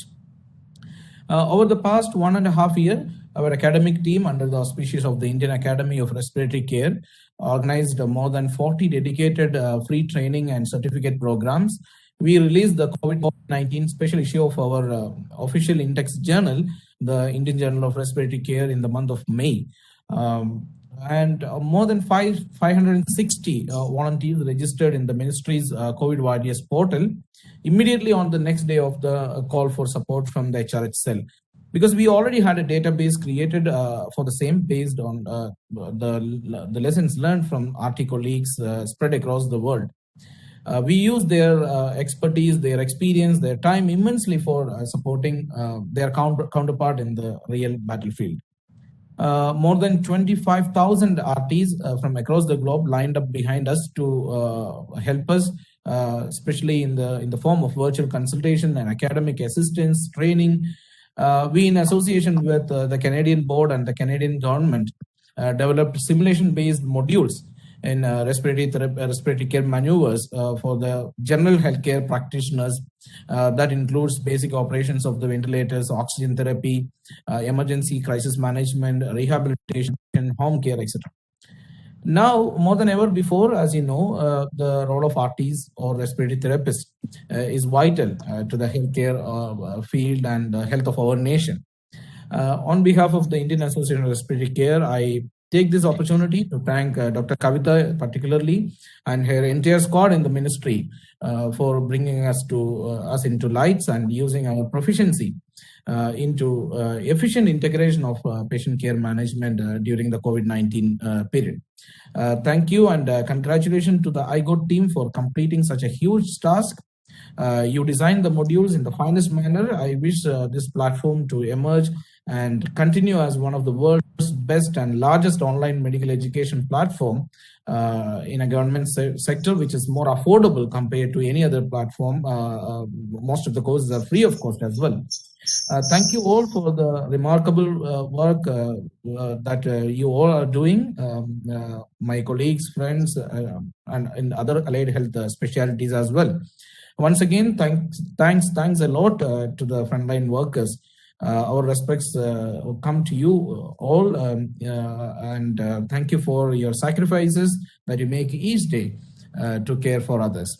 Over the past 1.5 years, our academic team, under the auspices of the Indian Academy of Respiratory Care, organized more than 40 dedicated free training and certificate programs. We released the COVID-19 special issue of our official index journal, the Indian Journal of Respiratory Care, in the month of May. And more than 560 volunteers registered in the ministry's COVID Warriors portal immediately on the next day of the call for support from the HRH cell. Because we already had a database created for the same based on the lessons learned from RT colleagues spread across the world. We use their expertise, their experience, their time immensely for supporting their counterpart in the real battlefield. More than 25,000 RTs from across the globe lined up behind us to help us, especially in the form of virtual consultation and academic assistance, training. We, in association with the Canadian board and the Canadian government, developed simulation-based modules in respiratory care maneuvers for the general healthcare practitioners. That includes basic operations of the ventilators, oxygen therapy, emergency crisis management, rehabilitation, home care, etc. Now, more than ever before, as you know, the role of RTs or respiratory therapists is vital to the healthcare field and health of our nation. On behalf of the Indian Association of Respiratory Care, I take this opportunity to thank Dr. Kavita particularly and her entire squad in the ministry for bringing us into lights and using our proficiency into efficient integration of patient care management during the COVID-19 period. Thank you and congratulations to the iGOT team for completing such a huge task. You designed the modules in the finest manner. I wish this platform to emerge and continue as one of the world's best and largest online medical education platform in a government sector, which is more affordable compared to any other platform. Most of the courses are free of cost as well. Thank you all for the remarkable work that you all are doing, my colleagues, friends, and in other allied health specialties as well. Once again, thanks a lot to the frontline workers. Our respects come to you all, and thank you for your sacrifices that you make each day to care for others.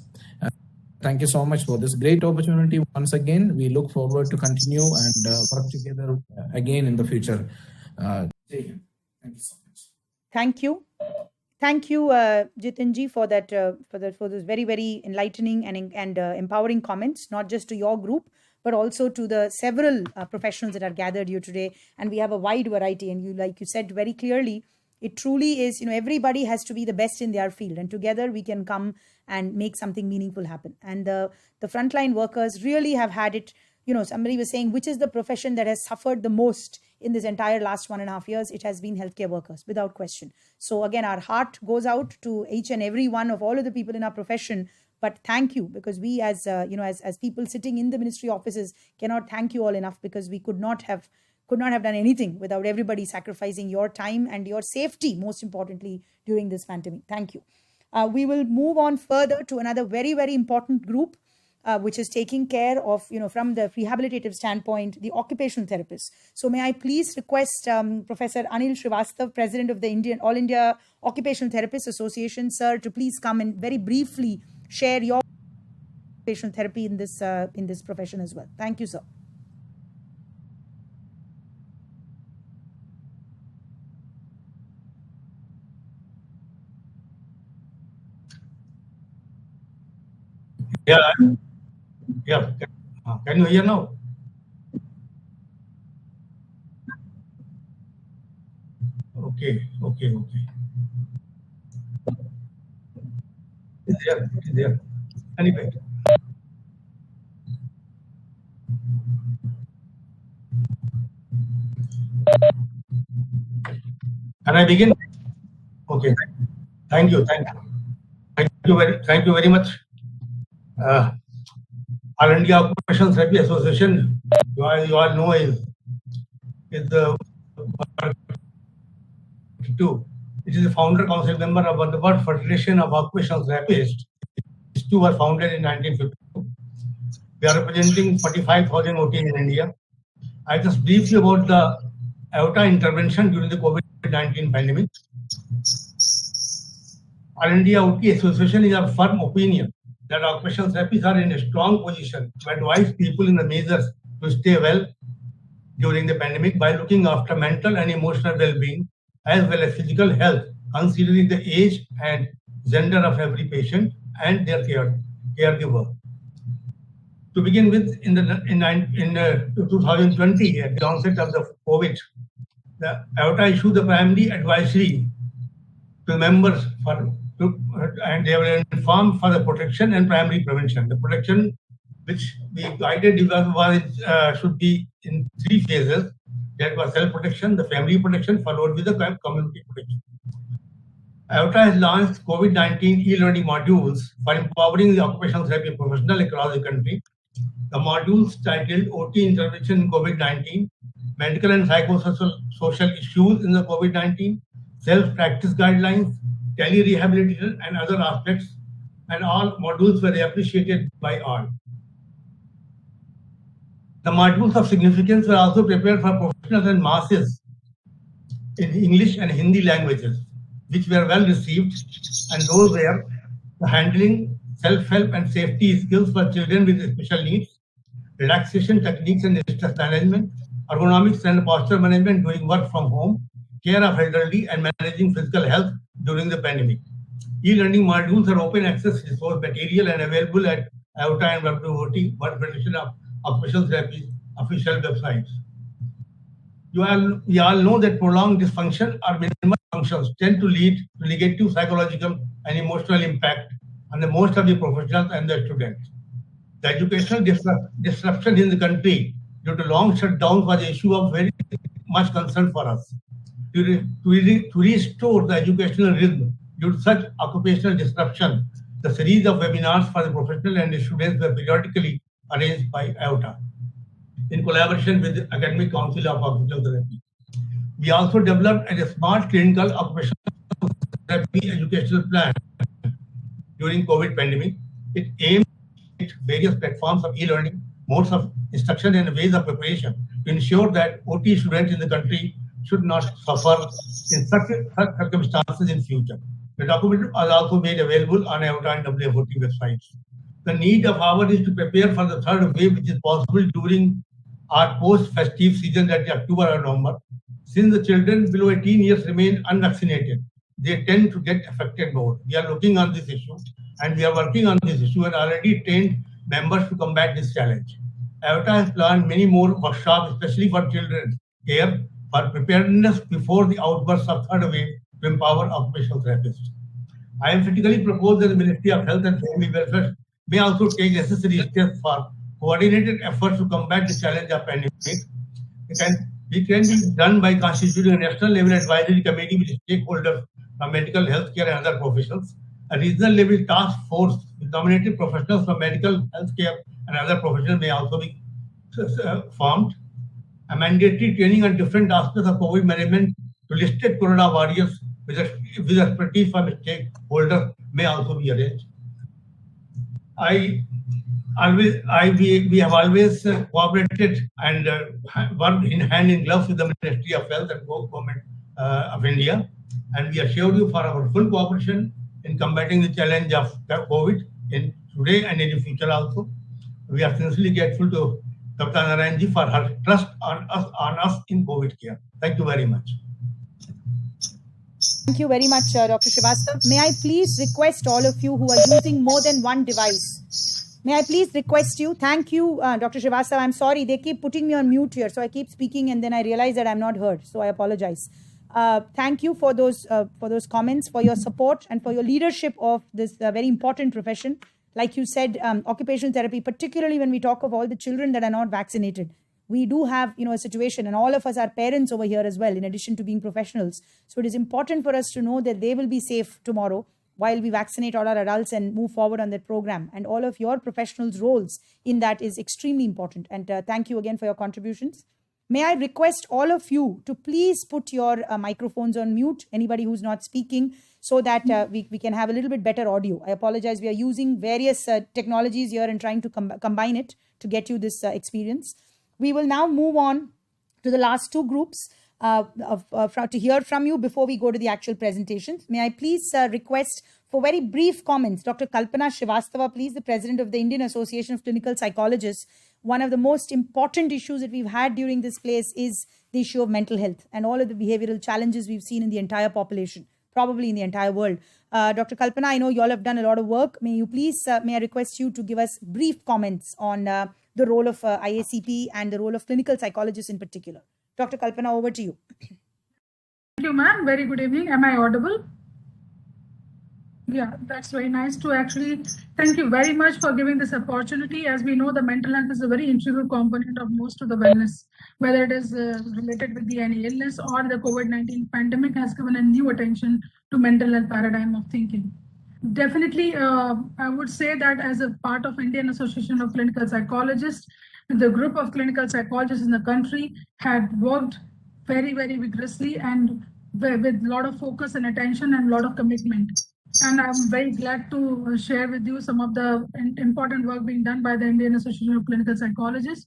Thank you so much for this great opportunity. Once again, we look forward to continue and work together again in the future. Thank you so much. Thank you. Thank you, Jitinji, for that for those very, very enlightening and empowering comments, not just to your group, but also to the several professionals that are gathered here today. And we have a wide variety. And you, like you said very clearly, It truly is, everybody has to be the best in their field, and together we can come and make something meaningful happen. And the frontline workers really have had it. Somebody was saying, which is the profession that has suffered the most in this entire last 1.5 years? It has been healthcare workers, without question. So again, our heart goes out to each and every one of all of the people in our profession. But thank you, because we as people sitting in the ministry offices cannot thank you all enough, because we could not have done anything without everybody sacrificing your time and your safety, most importantly, during this pandemic. Thank you. We will move on further to another very, very important group, which is taking care of, from the rehabilitative standpoint, the occupational therapists. So may I please request Professor Anil Srivastav, President of the All India Occupational Therapists Association, sir, to please come and very briefly share your occupational therapy in this profession as well. Thank you, sir. Yeah. Can you hear now? Okay. It's there. Anyway. Can I begin? Okay. Thank you very much. All India Occupational Therapy Association, you all know, is the it is a founder council member of the World Federation of Occupational Therapists. These two were founded in 1952. We are representing 45,000 OTs in India. I just briefly about the AOTA intervention during the COVID-19 pandemic. All India OT Association is of firm opinion that occupational therapists are in a strong position to advise people in the measures to stay well during the pandemic by looking after mental and emotional well-being as well as physical health, considering the age and gender of every patient and their caregiver. To begin with, in 2020, at the onset of the COVID, the AOTA issued the primary advisory to members and they were informed for the protection and primary prevention. The protection which we guided should be in 3 phases. That was self-protection, the family protection, followed with the community protection. AOTA has launched COVID-19 e-learning modules for empowering the occupational therapy professional across the country. The modules titled OT Intervention in COVID-19, Medical and Psychosocial Issues in the COVID-19, Self-Practice Guidelines, Tele-Rehabilitation and other aspects, and all modules were appreciated by all. The modules of significance were also prepared for professionals and masses in English and Hindi languages, which were well received, and those were handling self-help and safety skills for children with special needs, relaxation techniques and stress management, ergonomics and posture management during work from home, care of elderly, and managing physical health during the pandemic. E-learning modules are open access resource material and available at AOTA and WOT, World Federation of Occupational Therapy official websites. We all know that prolonged dysfunction or minimal functions tend to lead to negative psychological and emotional impact on the most of the professionals and the students. The educational disruption in the country due to long shutdowns was an issue of very much concern for us. To restore the educational rhythm due to such occupational disruption, the series of webinars for the professional and the students were periodically arranged by AOTA in collaboration with the Academic Council of Occupational Therapy. We also developed a smart clinical occupational therapy educational plan during COVID pandemic. It aimed at various platforms of e-learning, modes of instruction and ways of preparation to ensure that OT students in the country should not suffer in such circumstances in future. The document was also made available on AOTA and WOT websites. The need of ours is to prepare for the third wave, which is possible during our post-festive season, that is October or November. Since the children below 18 years remain unvaccinated, they tend to get affected more. We are looking on this issue and we are working on this issue and already trained members to combat this challenge. AOTA has planned many more workshops, especially for children care, for preparedness before the outburst of third wave to empower occupational therapists. I emphatically propose that the Ministry of Health and Family Welfare may also take necessary steps for coordinated efforts to combat the challenge of pandemic. It can be done by constituting a national level advisory committee with stakeholders from medical, healthcare, and other professions. A regional level task force with nominated professionals from medical, healthcare, and other professions may also be formed. A mandatory training on different aspects of COVID management to listed corona warriors with expertise from stakeholders may also be arranged. We have always cooperated and worked in hand in glove with the Ministry of Health and Government of India, and we assure you for our full cooperation in combating the challenge of COVID in today and in the future also. We are sincerely grateful to Dr. Narayanji for her trust on us in COVID care. Thank you very much. Thank you very much, Dr. Srivastav. May I please request all of you who are using more than one device, may I please request you, thank you, Dr. Srivastav. I'm sorry, they keep putting me on mute here, so I keep speaking and then I realize that I'm not heard, so I apologize. Thank you for those comments, for your support and for your leadership of this very important profession. Like you said, occupational therapy, particularly when we talk of all the children that are not vaccinated. We do have, a situation, and all of us are parents over here as well, in addition to being professionals. So it is important for us to know that they will be safe tomorrow while we vaccinate all our adults and move forward on that program. And all of your professionals' roles in that is extremely important. And thank you again for your contributions. May I request all of you to please put your microphones on mute, anybody who's not speaking, so that we can have a little bit better audio. I apologize. We are using various technologies here and trying to combine it to get you this experience. We will now move on to the last two groups to hear from you before we go to the actual presentations. May I please request for very brief comments, Dr. Kalpana Srivastava, please, the President of the Indian Association of Clinical Psychologists. One of the most important issues that we've had during this place is the issue of mental health and all of the behavioral challenges we've seen in the entire population, probably in the entire world. Dr. Kalpana, I know you all have done a lot of work. May I request you to give us brief comments on the role of IACP and the role of clinical psychologists in particular. Dr. Kalpana, over to you. Thank you, ma'am. Very good evening. Am I audible? Yeah, that's very nice to actually. Thank you very much for giving this opportunity. As we know, the mental health is a very integral component of most of the wellness, whether it is related with any illness or the COVID-19 pandemic has given a new attention to mental health paradigm of thinking. Definitely, I would say that as a part of Indian Association of Clinical Psychologists, the group of clinical psychologists in the country had worked very, very vigorously and with a lot of focus and attention and a lot of commitment. And I'm very glad to share with you some of the important work being done by the Indian Association of Clinical Psychologists.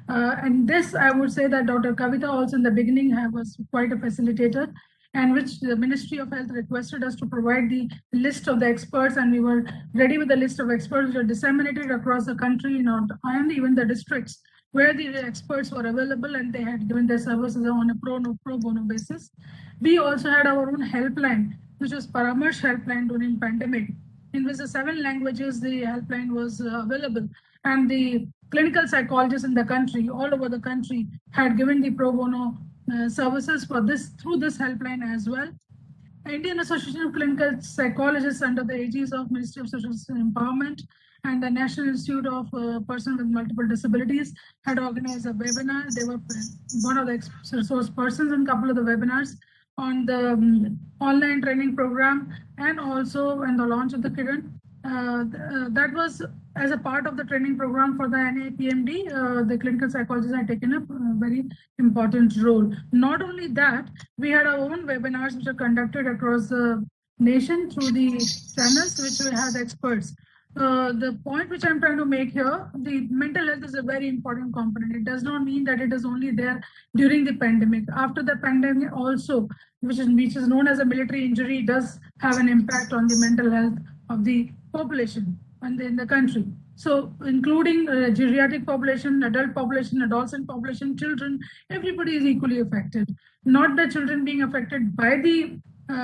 And this, I would say that Dr. Kavita also in the beginning was quite a facilitator, and which the Ministry of Health requested us to provide the list of the experts, and we were ready with the list of experts which are disseminated across the country and even the districts where the experts were available and they had given their services on a pro bono basis. We also had our own helpline, which was Paramarsh helpline during pandemic, in which the 7 languages the helpline was available, and the clinical psychologists in the country, all over the country, had given the pro bono services for this through this helpline as well. Indian Association of Clinical Psychologists under the aegis of Ministry of Social Empowerment and the National Institute of Persons with Multiple Disabilities had organized a webinar. They were one of the resource persons in a couple of the webinars on the online training program and also in the launch of the Kiran. That was as a part of the training program for the NAPMD, the clinical psychologists had taken a very important role. Not only that, we had our own webinars which are conducted across the nation through the channels which we had experts. The point which I'm trying to make here, the mental health is a very important component. It does not mean that it is only there during the pandemic. After the pandemic also, which is known as a military injury, does have an impact on the mental health of the population and in the country. So including geriatric population, adult population, adolescent population, children, everybody is equally affected. Not the children being affected by the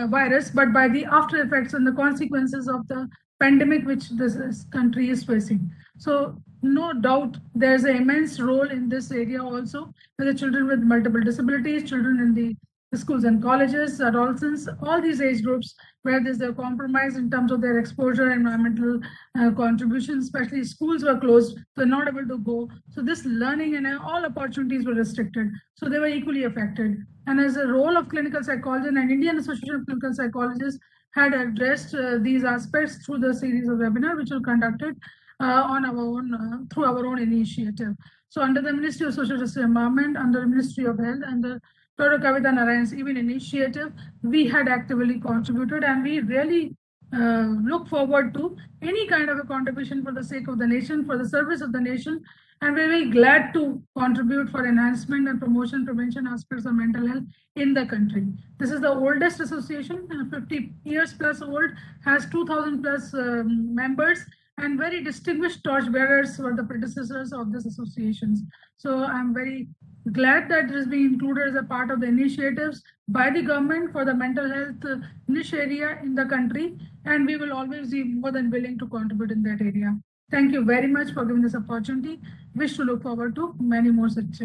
virus, but by the after effects and the consequences of the pandemic which this country is facing. So no doubt there's an immense role in this area also for the children with multiple disabilities, children in the schools and colleges, adolescents, all these age groups where there's a compromise in terms of their exposure, environmental contributions, especially schools were closed, so not able to go. So this learning and all opportunities were restricted. So they were equally affected. And as a role of clinical psychology, and Indian Association of Clinical Psychologists had addressed these aspects through the series of webinar, which were conducted on our own, through our own initiative. So under the Ministry of Social Justice and Environment, under the Ministry of Health, and the Dr. Kavita Narayan's even initiative, we had actively contributed, and we really look forward to any kind of a contribution for the sake of the nation, for the service of the nation, and we're very glad to contribute for enhancement and promotion, prevention aspects of mental health in the country. This is the oldest association, 50 years plus old, has 2,000 plus members, and very distinguished torchbearers were the predecessors of these associations. So I'm very glad that it is being included as a part of the initiatives by the government for the mental health niche area in the country, and we will always be more than willing to contribute in that area. Thank you very much for giving this opportunity. Wish to look forward to many more such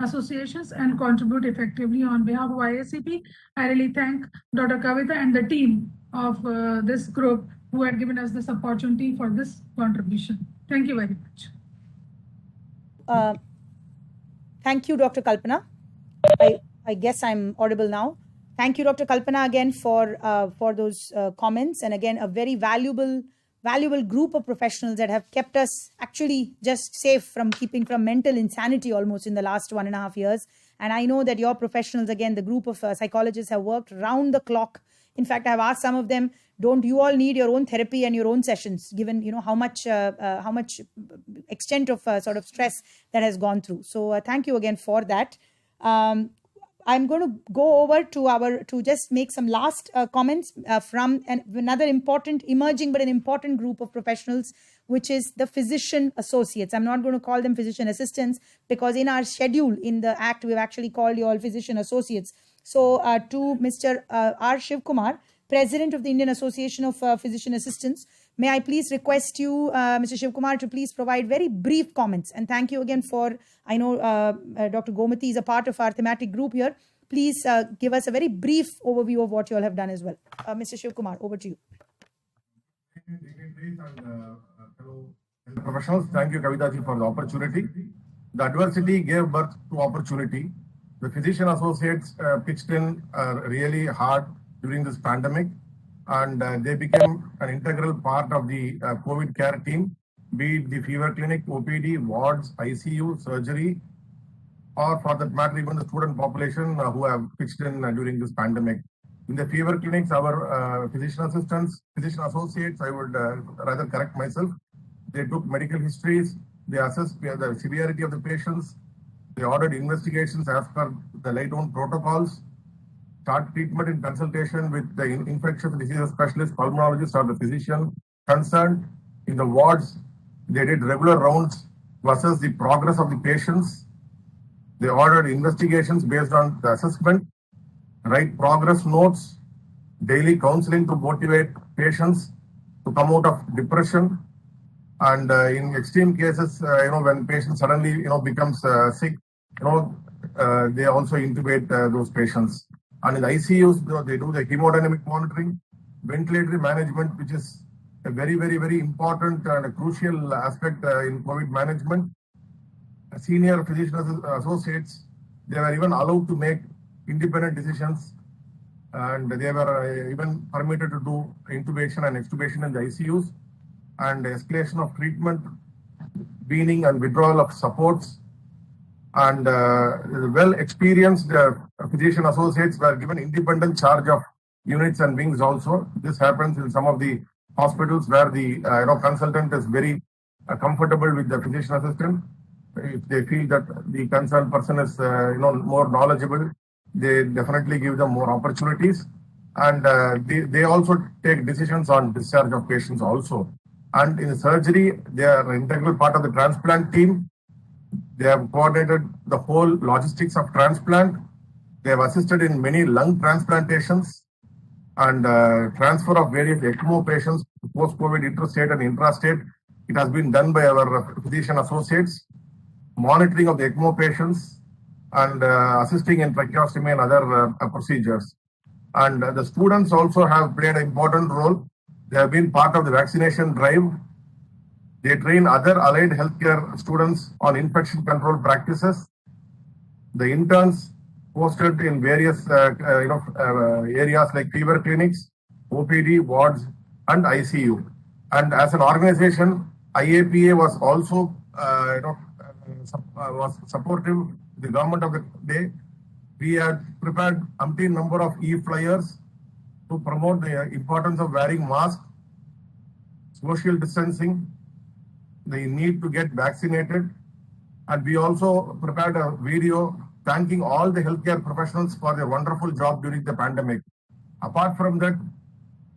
associations and contribute effectively on behalf of IACP. I really thank Dr. Kavita and the team of this group who had given us this opportunity for this contribution. Thank you very much. Thank you, Dr. Kalpana. I guess I'm audible now. Thank you, Dr. Kalpana, again for those comments, and again a very valuable group of professionals that have kept us actually just safe from mental insanity almost in the last 1.5 years. And I know that your professionals, again, the group of psychologists have worked round the clock. In fact, I've asked some of them, don't you all need your own therapy and your own sessions, given how much extent of sort of stress that has gone through. So thank you again for that. I'm going to go over to just make some last comments from another emerging but an important group of professionals, which is the physician associates. I'm not going to call them physician assistants, because in our schedule in the Act, we've actually called you all physician associates. So to Mr. R. Shivkumar, President of the Indian Association of Physician Assistants, may I please request you, Mr. Shivkumar, to please provide very brief comments. And thank you again for, I know Dr. Gomati is a part of our thematic group here. Please give us a very brief overview of what you all have done as well. Mr. Shivkumar, over to you. Professionals, thank you, Kavita ji, for the opportunity. The adversity gave birth to opportunity. The physician associates pitched in really hard during this pandemic, and they became an integral part of the COVID care team, be it the fever clinic, OPD, wards, ICU, surgery, or for that matter, even the student population who have pitched in during this pandemic. In the fever clinics, our physician associates, I would rather correct myself, they took medical histories, they assessed the severity of the patients, they ordered investigations as per the laid down protocols, start treatment in consultation with the infectious diseases specialist, pulmonologist, or the physician concerned. In the wards, they did regular rounds to assess the progress of the patients. They ordered investigations based on the assessment, write progress notes, daily counseling to motivate patients to come out of depression. And in extreme cases, when patients suddenly, becomes sick, they also intubate those patients. And in the ICUs, they do the hemodynamic monitoring, ventilatory management, which is a very, very, very important and a crucial aspect in COVID management. Senior physician associates, they were even allowed to make independent decisions, and they were even permitted to do intubation and extubation in the ICUs, and escalation of treatment, weaning and withdrawal of supports. And well-experienced physician associates were given independent charge of units and wings also. This happens in some of the hospitals where the consultant is very comfortable with the physician assistant. If they feel that the concerned person is more knowledgeable, they definitely give them more opportunities. And they also take decisions on discharge of patients also. And in surgery, they are an integral part of the transplant team. They have coordinated the whole logistics of transplant. They have assisted in many lung transplantations and transfer of various ECMO patients post-COVID interstate and intrastate. It has been done by our physician associates. Monitoring of the ECMO patients and assisting in tracheostomy and other procedures. And the students also have played an important role. They have been part of the vaccination drive. They train other allied healthcare students on infection control practices. The interns posted in various areas like fever clinics, OPD, wards, and ICU. And as an organization, IAPA was also was supportive. The government of the day, we had prepared umpteen number of e-flyers to promote the importance of wearing masks, social distancing, the need to get vaccinated, and we also prepared a video thanking all the healthcare professionals for their wonderful job during the pandemic. Apart from that,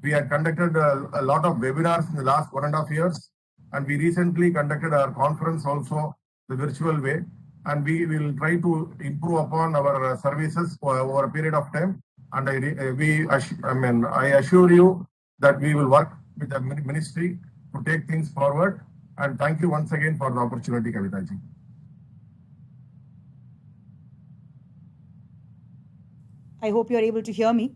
we had conducted a lot of webinars in the last 1.5 years, and we recently conducted our conference also the virtual way, and we will try to improve upon our services over a period of time. And I assure you that we will work with the ministry to take things forward. And thank you once again for the opportunity, Kavita ji. I hope you're able to hear me.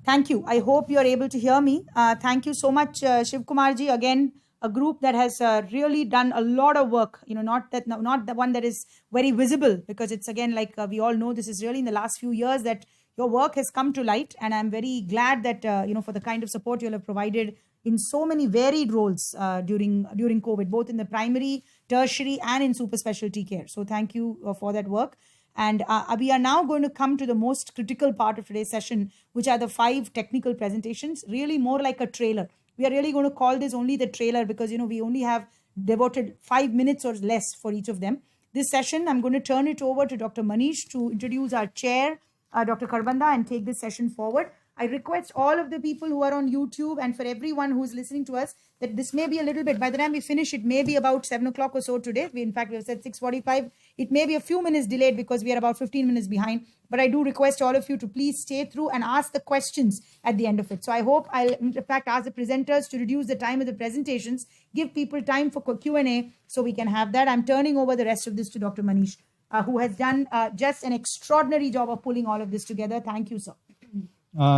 Thank you. I hope you're able to hear me. Thank you so much, Shiv Kumar ji. Again, a group that has really done a lot of work. Not the one that is very visible, because it's again like we all know, this is really in the last few years that your work has come to light, and I'm very glad that for the kind of support you have provided in so many varied roles during COVID, both in the primary, tertiary, and in super specialty care. So thank you for that work. And we are now going to come to the most critical part of today's session, which are the 5 technical presentations, really more like a trailer. We are really going to call this only the trailer because, we only have devoted 5 minutes or less for each of them. This session, I'm going to turn it over to Dr. Manish to introduce our chair, Dr. Kharbanda, and take this session forward. I request all of the people who are on YouTube and for everyone who is listening to us that this may be a little bit, by the time we finish, it may be about 7 o'clock or so today. We have said 6:45. It may be a few minutes delayed because we are about 15 minutes behind. But I do request all of you to please stay through and ask the questions at the end of it. So I hope I'll, in fact, ask the presenters to reduce the time of the presentations, give people time for Q&A so we can have that. I'm turning over the rest of this to Dr. Manish, who has done just an extraordinary job of pulling all of this together. Thank you, sir.